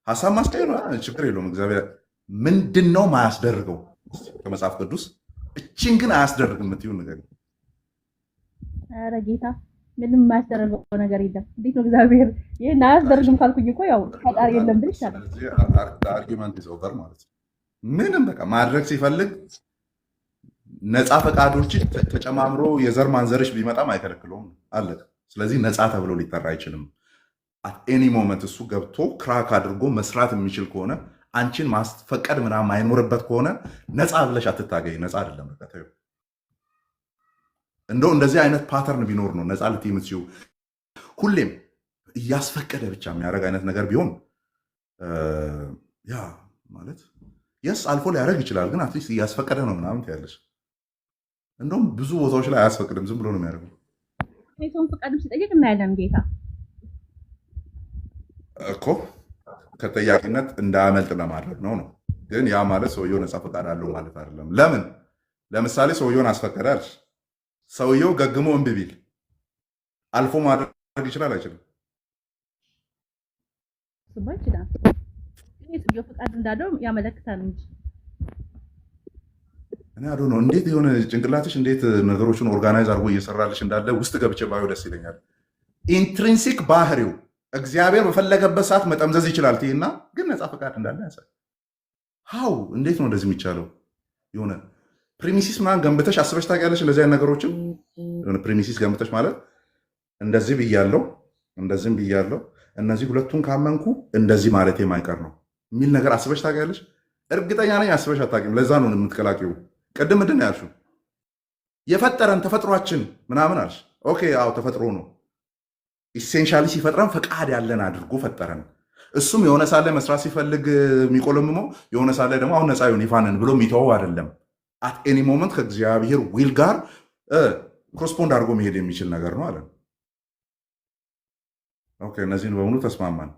ሀሳብ ማስቀየር ነው፣ ችግር የለውም። እግዚአብሔር ምንድን ነው ማያስደርገው? ከመጽሐፍ ቅዱስ እችን ግን አያስደርግም የምትይው ነገር? ኧረ ጌታ ምንም የማያስደርገው ነገር የለም። እንዴት ነው እግዚአብሔር ይህን አያስደርግም ካልኩኝ እኮ ያው ፈጣሪ የለም ብል ይቻላል። አርጊመንት ኢዝ ኦቨር ማለት ነው። ምንም በቃ ማድረግ ሲፈልግ ነፃ ፈቃዶች ተጨማምሮ የዘር ማንዘርሽ ቢመጣም አይከለክለውም። አለቀ። ስለዚህ ነፃ ተብሎ ሊጠራ አይችልም። አት ኤኒ ሞመንት እሱ ገብቶ ክራክ አድርጎ መስራት የሚችል ከሆነ አንቺን ማስፈቀድ ምናምን አይኖርበት ከሆነ ነፃ ብለሽ አትታገኝ። ነፃ አይደለም። በቃ ተይው። እንደው እንደዚህ አይነት ፓተርን ቢኖር ነው ነፃ ልትይ የምትችይው። ሁሌም እያስፈቀደ ብቻ የሚያደርግ አይነት ነገር ቢሆን ያ ማለት የስ አልፎ ሊያደርግ ይችላል፣ ግን አትሊስት እያስፈቀደ ነው ምናምን ትያለሽ። እንደውም ብዙ ቦታዎች ላይ አያስፈቅድም፣ ዝም ብሎ ነው የሚያደርገው። ሰውን ፈቃድም ሲጠይቅ እናያለን። ጌታ እኮ ከተጠያቂነት እንዳያመልጥ ለማድረግ ነው። ግን ያ ማለት ሰውየው ነፃ ፈቃድ አለው ማለት አይደለም። ለምን? ለምሳሌ ሰውየውን አስፈቀዳል። ሰውየው ገግሞ እምቢ ቢል አልፎ ማድረግ ይችላል አይችልም? ስባ ይችላል። ሰውየው ፈቃድ እንዳለው ያመለክታል እንጂ እኔ አዶ ነው። እንዴት የሆነ ጭንቅላትሽ እንዴት ነገሮችን ኦርጋናይዝ አድርጎ እየሰራልሽ እንዳለ ውስጥ ገብቼ ባዩ ደስ ይለኛል። ኢንትሪንሲክ ባህሪው እግዚአብሔር በፈለገበት ሰዓት መጠምዘዝ ይችላል እና ግን ነፃ ፈቃድ እንዳለ ያሳይ። ሀው እንዴት ነው እንደዚህ የሚቻለው? የሆነ ፕሪሚሲስ ምናምን ገንብተሽ አስበሽ ታውቂያለሽ? እንደዚህ አይነት ነገሮችን የሆነ ፕሪሚሲስ ገንብተሽ ማለት እንደዚህ ብያለው፣ እንደዚህም ብያለው፣ እነዚህ ሁለቱን ካመንኩ እንደዚህ ማለት የማይቀር ነው የሚል ነገር አስበሽ ታውቂያለሽ? እርግጠኛ ነኝ አስበሽ አታውቂም። ለዛ ነው የምትቀላቂው። ቅድም ምንድን ነው ያልሽው? የፈጠረን ተፈጥሯችን ምናምን አልሽ። ኦኬ አዎ ተፈጥሮ ነው። ኢሴንሻሊ ሲፈጥረን ፈቃድ ያለን አድርጎ ፈጠረን። እሱም የሆነ ሳለ መስራት ሲፈልግ የሚቆለምመው የሆነ ሳለ ደግሞ አሁን ነፃ ይሁን ይፋንን ብሎ የሚተወው አይደለም። አት ኤኒ ሞመንት ከእግዚአብሔር ዊል ጋር ኮረስፖንድ አድርጎ መሄድ የሚችል ነገር ነው አለን። ኦኬ እነዚህን በሙሉ ተስማማን።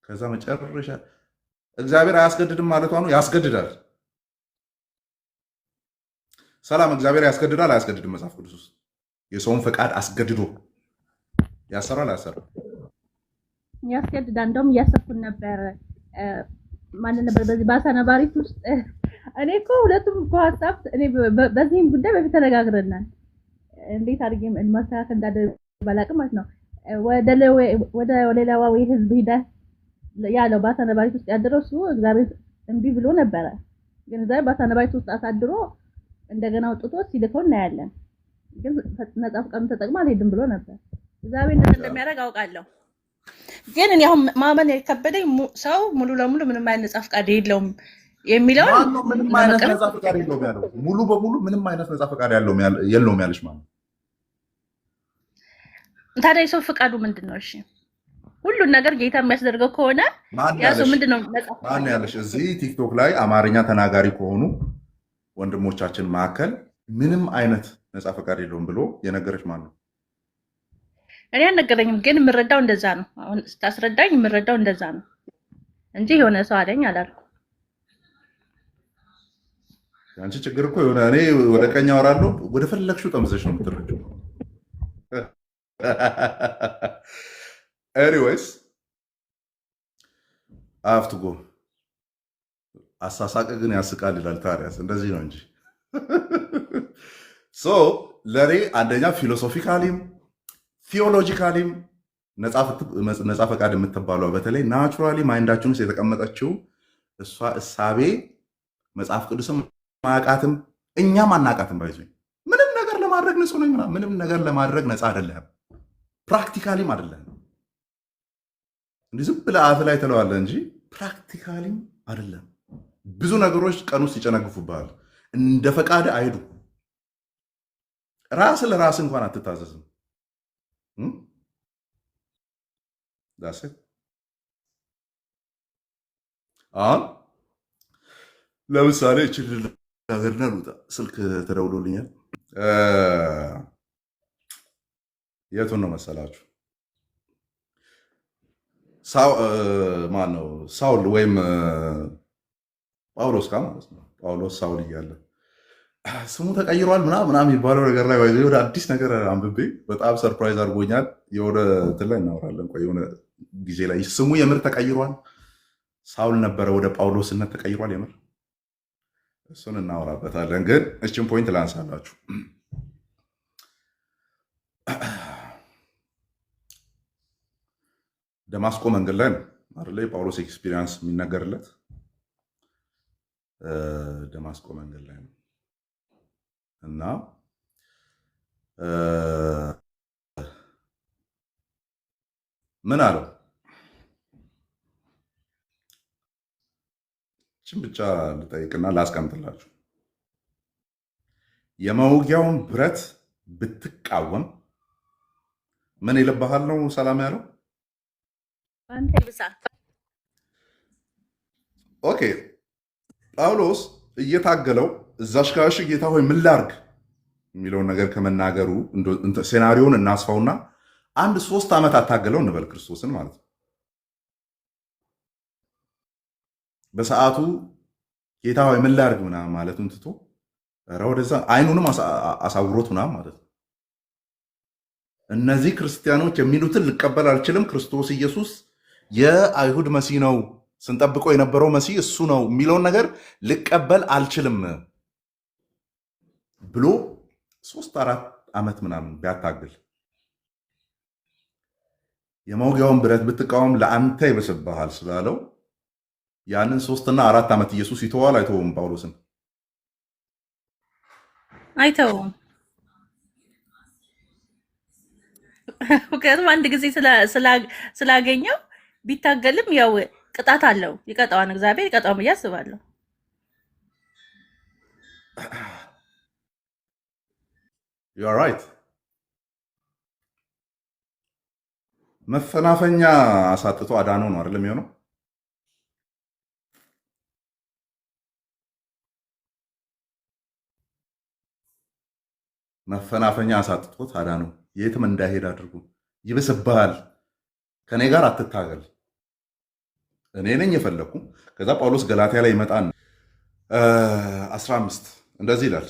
ከዛ መጨረሻ እግዚአብሔር አያስገድድም ማለቷ ነው። ያስገድዳል። ሰላም፣ እግዚአብሔር ያስገድዳል አያስገድድም? መጽሐፍ ቅዱስ ውስጥ የሰውን ፈቃድ አስገድዶ ያሰራል አያሰራም? ያስገድዳል። እንደውም እያሰብኩን ነበር ማንን ነበር በዚህ በአሳነባሪት ውስጥ እኔ እኮ ሁለቱም እኮ ሀሳብ እኔ በዚህም ጉዳይ በፊት ተነጋግረናል። እንዴት አድርጌ ማስተካከል እንዳለ ባላቅም ማለት ነው። ወደ ሌላዋ ህዝብ ሂደህ ያለው በአሳነባሪት ውስጥ ያደረው እሱ እግዚአብሔር እምቢ ብሎ ነበረ። ግን እግዚአብሔር በአሳነባሪት ውስጥ አሳድሮ እንደገና አውጥቶ ሲልከው እናያለን። ግን ነፃ ፈቃዱን ተጠቅሞ አልሄድም ብሎ ነበር። እግዚአብሔር እንደሚያደርግ አውቃለሁ። ግን እኔ አሁን ማመን የከበደኝ ሰው ሙሉ ለሙሉ ምንም አይነት ነፃ ፈቃድ የለውም የሚለውን ምንም አይነት ነፃ ፈቃድ የለውም ያለው ሙሉ በሙሉ ምንም አይነት ነፃ ፈቃድ የለውም ያለሽ ማለት ታዲያ የሰው ፈቃዱ ምንድን ነው? እሺ ሁሉን ነገር ጌታ የሚያስደርገው ከሆነ ያ ሰው ምንድን ነው ነፃ ማን ያለሽ? እዚህ ቲክቶክ ላይ አማርኛ ተናጋሪ ከሆኑ ወንድሞቻችን መካከል ምንም አይነት ነፃ ፈቃድ የለውም ብሎ የነገረች ማን ነው? እኔ አልነገረኝም፣ ግን የምረዳው እንደዛ ነው። አሁን ስታስረዳኝ የምረዳው እንደዛ ነው እንጂ የሆነ ሰው አለኝ አላልኩም። አንቺ ችግር እኮ የሆነ እኔ ወደ ቀኝ አወራለሁ ወደ ፈለግሽው ጠምዘሽ ነው የምትረጂው። ኤኒዌይስ አፍቱ ጎ አሳሳቅ ግን ያስቃል ይላል ታዲያስ። እንደዚህ ነው እንጂ ለእኔ አንደኛ ፊሎሶፊካሊም ቲዮሎጂካሊም ነፃ ፈቃድ የምትባሏ በተለይ ናቹራሊ ማይንዳችን ውስጥ የተቀመጠችው እሷ እሳቤ መጽሐፍ ቅዱስም ማያውቃትም እኛም አናውቃትም። ባይዙ ምንም ነገር ለማድረግ ንጹህ ነኝ ምናምን ምንም ነገር ለማድረግ ነፃ አይደለህም። ፕራክቲካሊም አይደለህም። እንዲህ ዝም ብለህ አፍ ላይ ትለዋለህ እንጂ ፕራክቲካሊም አይደለም። ብዙ ነገሮች ቀን ውስጥ ይጨነግፉብሃል። እንደ ፈቃድ አይሄዱ። ራስ ለራስ እንኳን አትታዘዝም። አሁን ለምሳሌ እችል ነገርና ልውጣ፣ ስልክ ተደውሎልኛል። እ፣ የቱን ነው መሰላችሁ? ማን ነው ሳውል ወይም ጳውሎስ ጋር ማለት ነው። ጳውሎስ ሳውል እያለ ስሙ ተቀይሯል ምናምን የሚባለው ነገር ላይ ወደ አዲስ ነገር አንብቤ በጣም ሰርፕራይዝ አድርጎኛል። የሆነ እንትን ላይ እናወራለን። ቆይ የሆነ ጊዜ ላይ ስሙ የምር ተቀይሯል። ሳውል ነበረ ወደ ጳውሎስነት ተቀይሯል የምር። እሱን እናወራበታለን። ግን እችን ፖይንት ላንሳላችሁ። ደማስቆ መንገድ ላይ ነው አይደለ የጳውሎስ ኤክስፒሪየንስ የሚነገርለት። ደማስቆ መንገድ ላይ ነው እና ምን አለው? ችን ብቻ ልጠይቅና ላስቀምጥላችሁ። የመውጊያውን ብረት ብትቃወም ምን ይልብሃል ነው ሰላም ያለው? አንተ ይብሳል። ኦኬ ጳውሎስ እየታገለው እዛሽ ጋሽ ጌታ ሆይ ምን ላርግ የሚለውን ነገር ከመናገሩ ሴናሪዮን እናስፋውና አንድ 3 ዓመት አታገለው እንበል ክርስቶስን ማለት ነው። በሰዓቱ ጌታ ሆይ ምን ላርግ ምናምን ማለቱን ትቶ ኧረ ወደዛ አይኑንም አሳውሮት ምናምን ማለት ነው። እነዚህ ክርስቲያኖች የሚሉትን ልቀበል አልችልም፣ ክርስቶስ ኢየሱስ የአይሁድ መሲህ ነው፣ ስንጠብቀው የነበረው መሲህ እሱ ነው የሚለውን ነገር ልቀበል አልችልም ብሎ 3-4 ዓመት ምናምን ቢያታግል የመውጊያውን ብረት ብትቃወም ለአንተ ይብስብሃል ስላለው ያንን 3-4 ዓመት ኢየሱስ ይተዋል አይተውም? ጳውሎስን አይተውም። ምክንያቱም አንድ ጊዜ ስላገኘው ቢታገልም ያው ቅጣት አለው። ይቀጣዋን እግዚአብሔር ይቀጣውን ብዬ አስባለሁ። ዩ አር ራይት። መፈናፈኛ አሳጥቶ አዳነው ነው አይደለም የሚሆነው? መፈናፈኛ አሳጥቶት አዳነው። የትም እንዳይሄድ አድርጉ። ይብስብሃል፣ ከኔ ጋር አትታገል፣ እኔ ነኝ የፈለግኩ። ከዛ ጳውሎስ ገላትያ ላይ ይመጣን 15 እንደዚህ ይላል፣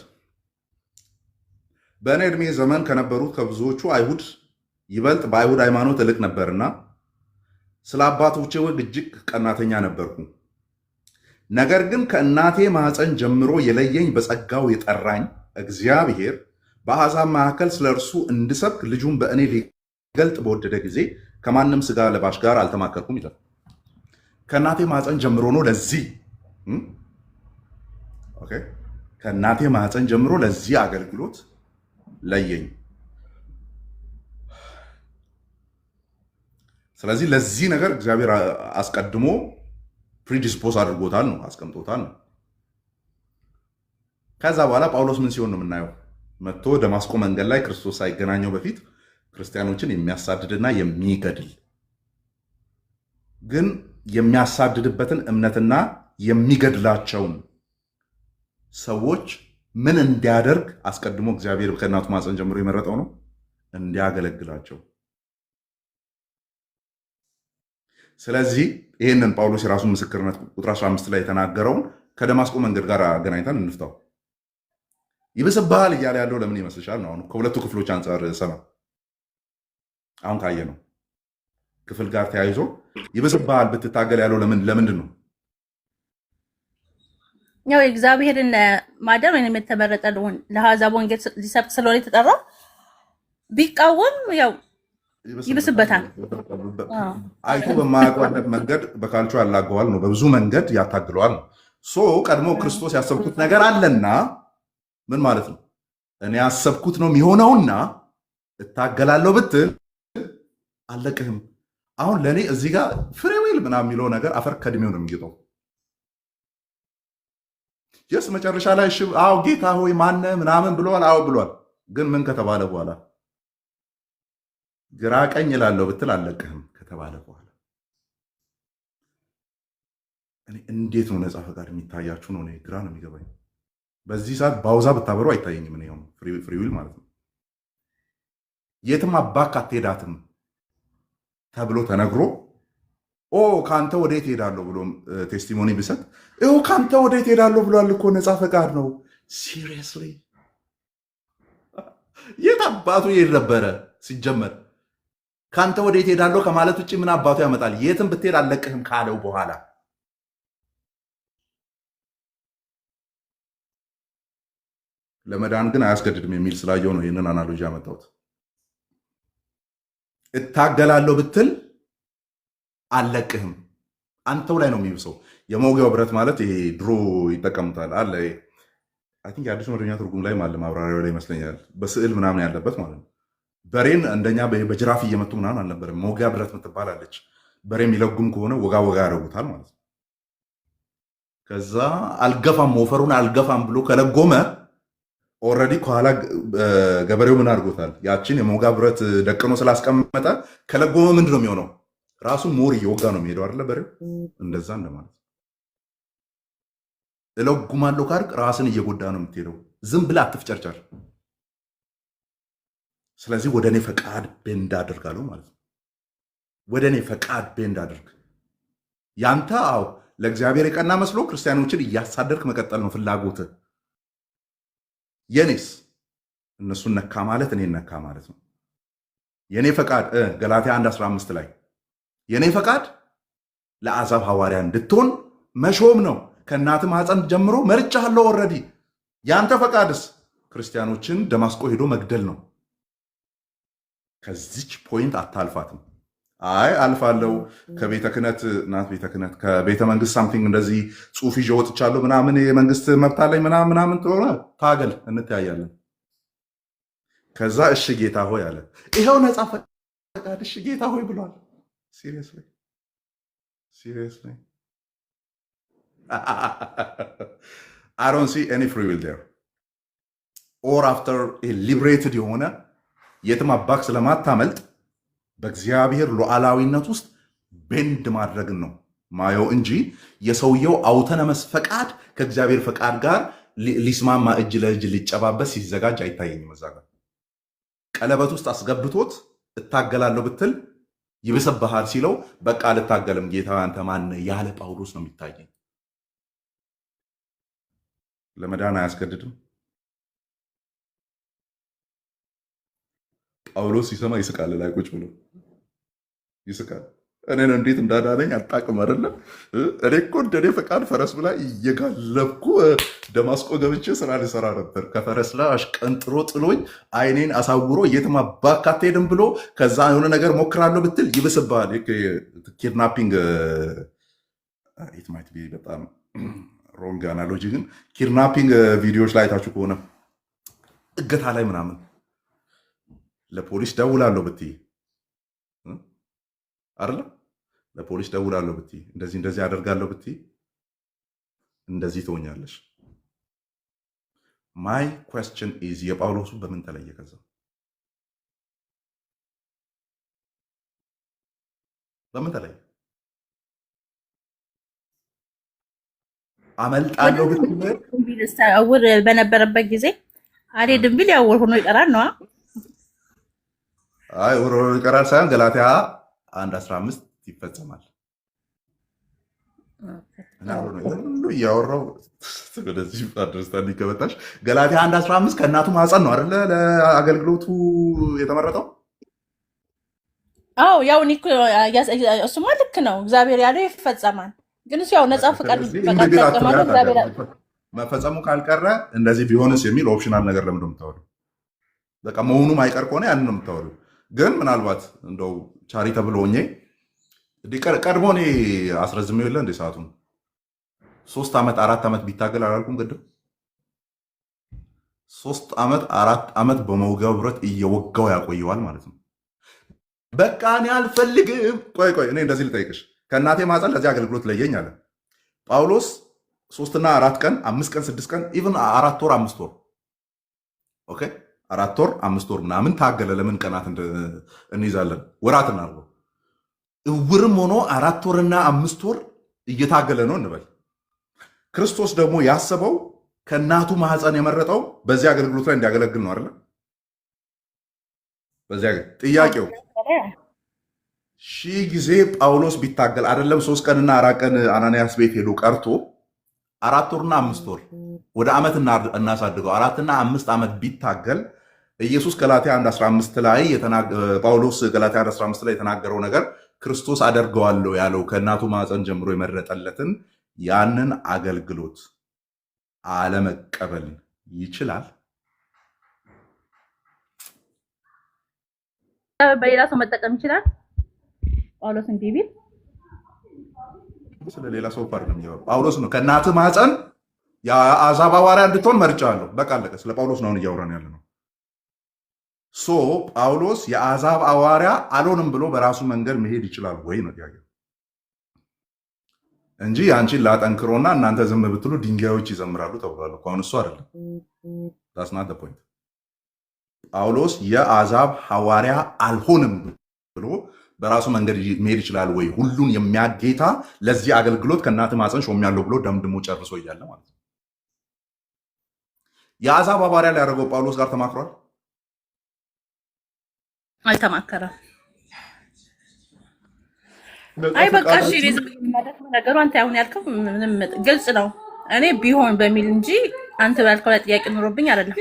በእኔ ዕድሜ ዘመን ከነበሩት ከብዙዎቹ አይሁድ ይበልጥ በአይሁድ ሃይማኖት እልቅ ነበርና ስለ አባቶቼ ወግ እጅግ ቀናተኛ ነበርኩ። ነገር ግን ከእናቴ ማኅፀን ጀምሮ የለየኝ በጸጋው የጠራኝ እግዚአብሔር በአሕዛብ መካከል ስለ እርሱ እንድሰብክ ልጁን በእኔ ሊገልጥ በወደደ ጊዜ ከማንም ሥጋ ለባሽ ጋር አልተማከርኩም ይላል። ከእናቴ ማኅፀን ጀምሮ ነው ለዚህ ከእናቴ ማኅፀን ጀምሮ ለዚህ አገልግሎት ለየኝ። ስለዚህ ለዚህ ነገር እግዚአብሔር አስቀድሞ ፕሪዲስፖስ አድርጎታል ነው አስቀምጦታል ነው። ከዛ በኋላ ጳውሎስ ምን ሲሆን ነው የምናየው? መጥቶ ደማስቆ መንገድ ላይ ክርስቶስ ሳይገናኘው በፊት ክርስቲያኖችን የሚያሳድድና የሚገድል ግን የሚያሳድድበትን እምነትና የሚገድላቸውን ሰዎች ምን እንዲያደርግ አስቀድሞ እግዚአብሔር ከእናቱ ማኅፀን ጀምሮ የመረጠው ነው እንዲያገለግላቸው። ስለዚህ ይህንን ጳውሎስ የራሱን ምስክርነት ቁጥር 15 ላይ የተናገረውን ከደማስቆ መንገድ ጋር አገናኝተን እንፍታው። ይብስብሃል እያለ ያለው ለምን ይመስልሻል ነው? አሁን ከሁለቱ ክፍሎች አንጻር ሰማ አሁን ካየ ነው ክፍል ጋር ተያይዞ ይብስብሃል ብትታገል ያለው ለምንድን ነው? ያው የእግዚአብሔርን ማደር ወይም የተመረጠ ለአሕዛብ ወንጌል ሊሰብክ ስለሆነ የተጠራው ቢቃወም ያው ይብስበታል። አይቶ በማያውቀው መንገድ በካልቾ ያላገዋል ነው፣ በብዙ መንገድ ያታግለዋል ነው። ቀድሞ ክርስቶስ ያሰብኩት ነገር አለና ምን ማለት ነው? እኔ ያሰብኩት ነው የሚሆነውና እታገላለሁ ብትል አለቅህም። አሁን ለእኔ እዚህ ጋር ፍሬዌል ምናምን የሚለው ነገር አፈር ከድሜው ነው የሚጌጠው። የስ መጨረሻ ላይ አዎ ጌታ ሆይ ማነ ምናምን ብለዋል። አዎ ብሏል። ግን ምን ከተባለ በኋላ ግራ ቀኝ እላለሁ ብትል አለቅህም ከተባለ በኋላ እኔ እንዴት ነው ነፃ ፈቃድ የሚታያችሁ ነው? እኔ ግራ ነው የሚገባኝ። በዚህ ሰዓት ባውዛ ብታበሩ አይታየኝም። ምን ይሆን ፍሪ ዊል ማለት ነው። የትም አባክ አትሄዳትም ተብሎ ተነግሮ ከአንተ ወዴት ሄዳለሁ ብሎ ቴስቲሞኒ ቢሰጥ ከአንተ ወዴት ሄዳለሁ ብሏል እኮ ነፃ ፈቃድ ነው። ሲሪየስሊ የት አባቱ ይሄድ ነበረ? ሲጀመር ከአንተ ወዴት ሄዳለሁ ከማለት ውጭ ምን አባቱ ያመጣል? የትም ብትሄድ አልለቅህም ካለው በኋላ ለመዳን ግን አያስገድድም የሚል ስላየው ነው ይህንን አናሎጂ ያመጣሁት። እታገላለሁ ብትል አልለቅህም አንተው ላይ ነው የሚብሰው። የመውጊያው ብረት ማለት ይሄ ድሮ ይጠቀሙታል አለ የአዲሱ መደበኛ ትርጉም ላይ ማለ ማብራሪያ ላይ ይመስለኛል በስዕል ምናምን ያለበት ማለት ነው። በሬን እንደኛ በጅራፍ እየመቱ ምናምን አልነበረም። መውጊያ ብረት ምትባላለች። በሬ የሚለጉም ከሆነ ወጋ ወጋ ያደርጉታል ማለት ነው። ከዛ አልገፋም ወፈሩን አልገፋም ብሎ ከለጎመ ኦልሬዲ ከኋላ ገበሬው ምን አድርጎታል? ያችን የመውጋ ብረት ደቅኖ ስላስቀመጠ ከለጎመ ምንድን ነው የሚሆነው? ራሱ ሞር እየወጋ ነው የሚሄደው አይደለ? በሬው እንደዛ እንደማለት እለጉማለሁ ካልክ ራስን እየጎዳ ነው የምትሄደው። ዝም ብለህ አትፍጨርጨር። ስለዚህ ወደ እኔ ፈቃድ ቤንድ አድርጋለሁ ማለት ነው። ወደ እኔ ፈቃድ ቤንድ አድርግ። ያንተ ለእግዚአብሔር የቀና መስሎ ክርስቲያኖችን እያሳደድክ መቀጠል ነው ፍላጎትህ። የኔስ እነሱን ነካ ማለት እኔን ነካ ማለት ነው። የኔ ፈቃድ ገላትያ 1:15 ላይ የኔ ፈቃድ ለአሕዛብ ሐዋርያ እንድትሆን መሾም ነው። ከእናትህ ማኅፀን ጀምሮ መርጫለሁ ኦልሬዲ። ያንተ ፈቃድስ ክርስቲያኖችን ደማስቆ ሄዶ መግደል ነው። ከዚች ፖይንት አታልፋትም። አልፋለሁ ከቤተ ክህነት ናት ቤተ ክህነት ከቤተ መንግስት ሳምቲንግ እንደዚህ ጽሁፍ ይዤ ወጥቻለሁ ምናምን የመንግስት መብት አለኝ ምናምን ትሆነ ታገል እንተያያለን። ከዛ እሺ ጌታ ሆይ አለ። ይኸው ነፃ ፈቃድ እሺ ጌታ ሆይ ብሏል። ሲሪየስሊ I don't see any free will there or after a liberated የሆነ የትም አባክ ስለማታመልጥ በእግዚአብሔር ሉዓላዊነት ውስጥ ቤንድ ማድረግን ነው ማየው እንጂ የሰውየው አውተነመስ ፈቃድ ከእግዚአብሔር ፈቃድ ጋር ሊስማማ እጅ ለእጅ ሊጨባበስ ሲዘጋጅ አይታየኝም። እዛ ጋር ቀለበት ውስጥ አስገብቶት እታገላለሁ ብትል ይብስብሃል ሲለው በቃ አልታገልም ጌታ አንተ ማን ያለ ጳውሎስ ነው የሚታየኝ። ለመዳን አያስገድድም። ጳውሎስ ሲሰማ ይስቃል። ላይ ቁጭ ብሎ ይስቃል። እኔን እንዴት እንዳዳነኝ አጣቅም አይደለ? እኔ እኮ እንደኔ ፈቃድ ፈረስ ላይ እየጋለብኩ ደማስቆ ገብቼ ስራ ሊሰራ ነበር። ከፈረስ ላይ አሽቀንጥሮ ጥሎኝ አይኔን አሳውሮ የትም አባክ አትሄድም ብሎ ከዛ የሆነ ነገር ሞክራለሁ ብትል ይብስብሃል። ኪድናፒንግ ኢት ማይት ቢ በጣም ሮንግ አናሎጂ፣ ግን ኪድናፒንግ ቪዲዮዎች ላይ አይታችሁ ከሆነ እገታ ላይ ምናምን ለፖሊስ ደውላለሁ ብትይ አይደለ? ለፖሊስ ደውላለሁ ብትይ እንደዚህ አደርጋለሁ ብትይ እንደዚህ ትሆኛለሽ። ማይ ኩዌስችን ኢዝ የጳውሎሱ በምን ተለየ? ከዛ በምን ተለየ? አመልጣለሁ ብትይ ዕውር በነበረበት ጊዜ አልሄድም ቢል ያው ዕውር ሆኖ ይቀራል ነው። ዕውር ሆኖ ይቀራል ሳይሆን ገላትያ 1:15 ይፈጸማል። ሁሉ እያወራው ወደዚህ አንደርስታንዲንግ ከመጣሽ ገላትያ 1:15 ከእናቱ ማህፀን ነው አይደለ ለአገልግሎቱ የተመረጠው። አዎ ያው እሱማ ልክ ነው። እግዚአብሔር ያለው ይፈጸማል። ግን እሱ ያው ነፃ ፈቃድ መፈጸሙ ካልቀረ እንደዚህ ቢሆንስ የሚል ኦፕሽናል ነገር ለምንድን ነው የምታወሪው? በቃ መሆኑም አይቀር ከሆነ ያንን ነው የምታወሪው። ግን ምናልባት እንደው ቻሪ ተብሎ ሆኜ ቀድሞ እኔ አስረዝሜው የለ እንደ ሰዓቱን 3 ዓመት 4 ዓመት ቢታገል አላልኩም? ቅድም 3 ዓመት 4 ዓመት በመውጊያው ብረት እየወጋው ያቆየዋል ማለት ነው። በቃ እኔ አልፈልግም። ቆይ እኔ እንደዚህ ልጠይቅሽ፣ ከእናቴ ማፀን ለዚህ አገልግሎት ለየኝ አለ ጳውሎስ። 3 እና 4 ቀን 5 ቀን 6 ቀን ኢቭን 4 ወር 5 ወር ኦኬ 4 ወር 5 ወር ምናምን ታገለ። ለምን ቀናት እንይዛለን? ወራት እናድርገው። ዕውርም ሆኖ 4 ወርና 5 ወር እየታገለ ነው እንበል። ክርስቶስ ደግሞ ያሰበው ከእናቱ ማህፀን የመረጠው በዚህ አገልግሎት ላይ እንዲያገለግል ነው አይደለ? በዚያ ጥያቄው ሺህ ጊዜ ጳውሎስ ቢታገል አይደለም 3 ቀንና 4 ቀን አናንያስ ቤት ሄዶ ቀርቶ 4 ወርና 5 ወር ወደ ዓመት እናሳድገው 4 እና 5 ዓመት ቢታገል ኢየሱስ ገላትያ 1:15 ላይ ጳውሎስ ገላትያ 1:15 ላይ የተናገረው ነገር ክርስቶስ አደርገዋለሁ ያለው ከእናቱ ማህፀን ጀምሮ የመረጠለትን ያንን አገልግሎት አለመቀበል ይችላል? በሌላ ሰው መጠቀም ይችላል። ጳውሎስ እንዲህ ቢል ስለሌላ ሰው አይደለም የሚያወራው። ጳውሎስ ነው ከእናት ማህፀን የአሕዛብ ሐዋርያ እንድትሆን መርጫለሁ። በቃ አለቀ። ስለ ጳውሎስ ነው አሁን እያወራን ያለ ነው። ሶ ጳውሎስ የአሕዛብ ሐዋርያ አልሆንም ብሎ በራሱ መንገድ መሄድ ይችላል ወይ ነው ጥያቄው እንጂ አንቺን ላጠንክሮና እናንተ ዝም ብትሉ ድንጋዮች ይዘምራሉ ተብሏል እኮ። አሁን እሱ አይደለም that's not the point። ጳውሎስ የአሕዛብ ሐዋርያ አልሆንም ብሎ በራሱ መንገድ መሄድ ይችላል ወይ? ሁሉን የሚያጌታ ለዚህ አገልግሎት ከእናት ማህፀን ሾሜያለሁ ብሎ ደምድሞ ጨርሶ እያለ ማለት ነው። የአሕዛብ ሐዋርያ ሊያደርገው ጳውሎስ ጋር ተማክሯል? አልተማከረም። አይ በቃ እሺ፣ ነገሩ አንተ አሁን ያልከው ምንም ግልጽ ነው። እኔ ቢሆን በሚል እንጂ አንተ ባልከው ላይ ጥያቄ ኖሮብኝ አይደለም።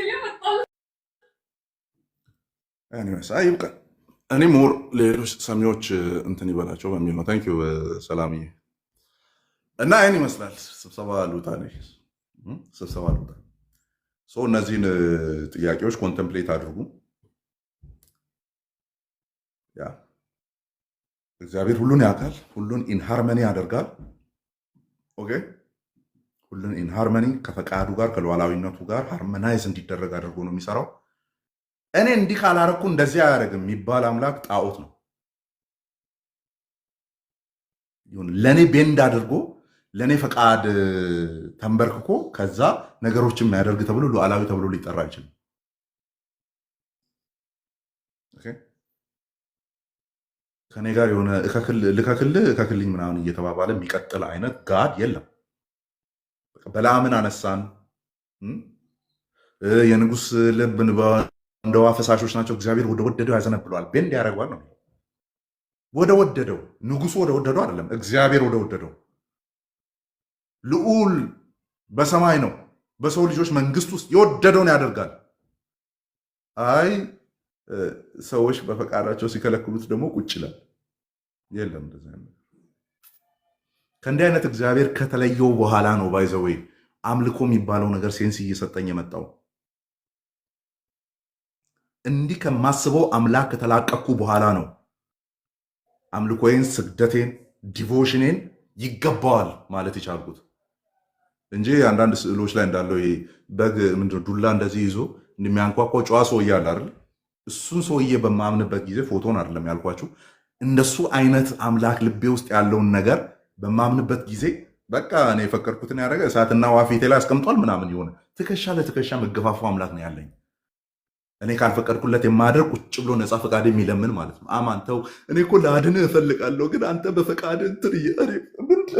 እኔ ሞር ሌሎች ሰሚዎች እንትን ይበላቸው በሚል ነው። ታንኪዩ ሰላምዬ። እና ይህን ይመስላል ስብሰባ ልውጣ ስብሰባ ልውጣ። እነዚህን ጥያቄዎች ኮንተምፕሌት አድርጉ። ያ እግዚአብሔር ሁሉን ያውቃል፣ ሁሉን ኢንሃርመኒ ያደርጋል። ኦኬ፣ ሁሉን ኢንሃርመኒ ከፈቃዱ ጋር ከሉዓላዊነቱ ጋር ሃርመናይዝ እንዲደረግ አድርጎ ነው የሚሰራው። እኔ እንዲህ ካላረኩ እንደዚህ አያደርግም የሚባል አምላክ ጣዖት ነው። ለእኔ ቤንድ አድርጎ ለእኔ ፈቃድ ተንበርክኮ ከዛ ነገሮችን የሚያደርግ ተብሎ ሉዓላዊ ተብሎ ሊጠራ አይችልም። ከኔ ጋር የሆነ እከክልኝ ምናምን እየተባባለ የሚቀጥል አይነት ጋድ የለም። በለዓምን አነሳን። የንጉሥ ልብ እንደ ውሃ ፈሳሾች ናቸው። እግዚአብሔር ወደ ወደደው ያዘነብለዋል፣ ቤንድ ያደርገዋል ነው። ወደ ወደደው ንጉሱ ወደ ወደደው አይደለም፣ እግዚአብሔር ወደ ወደደው። ልዑል በሰማይ ነው፣ በሰው ልጆች መንግስት ውስጥ የወደደውን ያደርጋል። አይ ሰዎች በፈቃዳቸው ሲከለክሉት ደግሞ ቁጭ ይላል። የለም ከእንዲህ አይነት እግዚአብሔር ከተለየው በኋላ ነው ባይዘወይ አምልኮ የሚባለው ነገር ሴንስ እየሰጠኝ የመጣው። እንዲህ ከማስበው አምላክ ከተላቀቅኩ በኋላ ነው አምልኮዬን፣ ስግደቴን፣ ዲቮሽኔን ይገባዋል ማለት የቻልኩት እንጂ አንዳንድ ስዕሎች ላይ እንዳለው በግ ምንድነው ዱላ እንደዚህ ይዞ እንደሚያንኳኳው ጨዋ ሰውዬ አለ አይደል? እሱን ሰውዬ በማምንበት ጊዜ ፎቶን አይደለም ያልኳችሁ፣ እንደሱ አይነት አምላክ ልቤ ውስጥ ያለውን ነገር በማምንበት ጊዜ በቃ እኔ የፈቀድኩትን ያደረገ እሳትና ውሃ ፊቴ ላይ አስቀምጧል ምናምን የሆነ ትከሻ ለትከሻ መገፋፋው አምላክ ነው ያለኝ። እኔ ካልፈቀድኩለት የማደር ቁጭ ብሎ ነፃ ፈቃድ የሚለምን ማለት ነው። አማንተው እኔ እኮ ላድንህ እፈልጋለሁ ግን አንተ በፈቃድ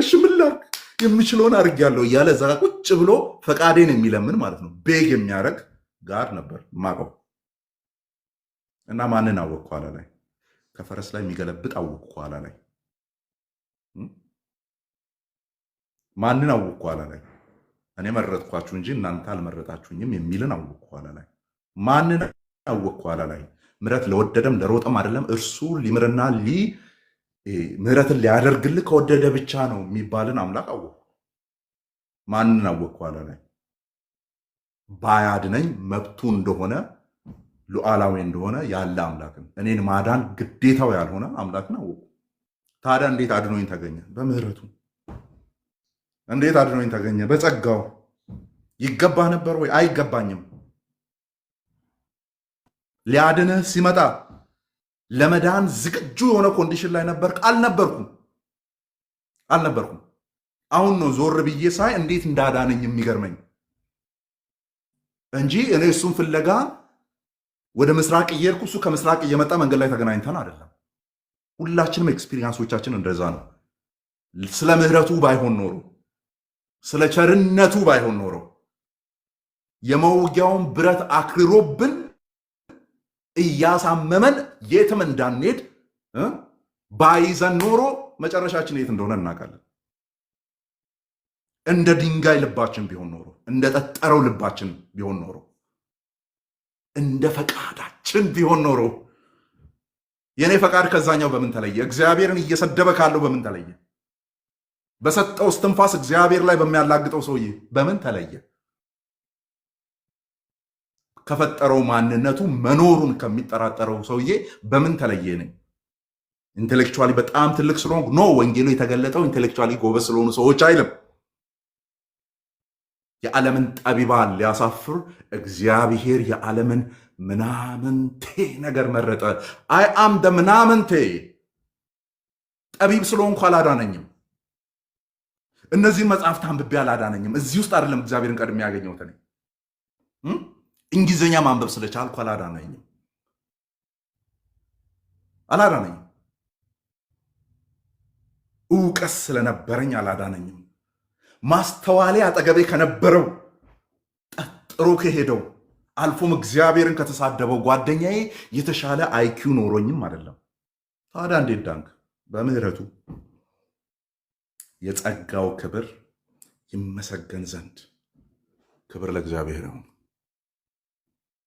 እሺ ምን ላድርግ የምችለውን አድርጌያለሁ እያለ እዛ ቁጭ ብሎ ፈቃዴን የሚለምን ማለት ነው። ቤግ የሚያደርግ ጋር ነበር ማቀው እና ማንን አወቅኩ ኋላ ላይ ከፈረስ ላይ የሚገለብጥ አወቅኩ ኋላ ላይ ማንን አወቅኩ ኋላ ላይ እኔ መረጥኳችሁ እንጂ እናንተ አልመረጣችሁኝም የሚልን አወቅኩ ኋላ ላይ ማንን አወቅኩ ኋላ ላይ ምሕረት ለወደደም ለሮጠም አይደለም እርሱ ሊምርና ምሕረትን ሊያደርግልህ ከወደደ ብቻ ነው የሚባልን አምላክ አወቅኩ። ማንን አወቅኩ ኋላ ላይ ባያድነኝ መብቱ እንደሆነ ሉዓላዊ እንደሆነ ያለ አምላክን እኔን ማዳን ግዴታው ያልሆነ አምላክን አወቅኩ። ታዲያ እንዴት አድኖኝ ተገኘ? በምህረቱ። እንዴት አድኖኝ ተገኘ? በጸጋው። ይገባ ነበር ወይ? አይገባኝም። ሊያድንህ ሲመጣ ለመዳን ዝግጁ የሆነ ኮንዲሽን ላይ ነበር? አልነበርኩም። አሁን ነው ዞር ብዬ ሳይ እንዴት እንዳዳነኝ የሚገርመኝ እንጂ እኔ እሱን ፍለጋ ወደ ምስራቅ እየሄድኩ እሱ ከምስራቅ እየመጣ መንገድ ላይ ተገናኝተን አይደለም። ሁላችንም ኤክስፒሪየንሶቻችን እንደዛ ነው። ስለ ምህረቱ ባይሆን ኖሮ፣ ስለ ቸርነቱ ባይሆን ኖሮ የመውጊያውን ብረት አክርሮብን እያሳመመን የትም እንዳንሄድ ባይዘን ኖሮ መጨረሻችን የት እንደሆነ እናውቃለን። እንደ ድንጋይ ልባችን ቢሆን ኖሮ፣ እንደ ጠጠረው ልባችን ቢሆን ኖሮ፣ እንደ ፈቃዳችን ቢሆን ኖሮ የኔ ፈቃድ ከዛኛው በምን ተለየ? እግዚአብሔርን እየሰደበ ካለው በምን ተለየ? በሰጠው እስትንፋስ እግዚአብሔር ላይ በሚያላግጠው ሰውዬ በምን ተለየ? ከፈጠረው ማንነቱ መኖሩን ከሚጠራጠረው ሰውዬ በምን ተለየ? ነኝ ኢንቴሌክቹዋሊ በጣም ትልቅ ስለሆንኩ ኖ ወንጌሉ የተገለጠው ኢንቴሌክቹዋሊ ጎበዝ ስለሆኑ ሰዎች አይልም። የዓለምን ጠቢባን ሊያሳፍር እግዚአብሔር የዓለምን ምናምንቴ ነገር መረጠ። አይ አም ደ ምናምንቴ። ጠቢብ ስለሆንኩ አላዳነኝም። እነዚህን መጽሐፍት አንብቤ አላዳነኝም። እዚህ ውስጥ አይደለም እግዚአብሔርን ቀድሜ ያገኘሁት እኔ እንግሊዝኛ ማንበብ ስለቻልኩ አላዳነኝም። እውቀት ስለነበረኝ አላዳነኝም። ማስተዋሌ አጠገቤ ከነበረው ጠጥሮ ከሄደው አልፎም እግዚአብሔርን ከተሳደበው ጓደኛዬ የተሻለ አይኪው ኖሮኝም አይደለም። ታዲያ እንዴት ዳንክ? በምህረቱ የጸጋው ክብር ይመሰገን ዘንድ ክብር ለእግዚአብሔር ይሁን።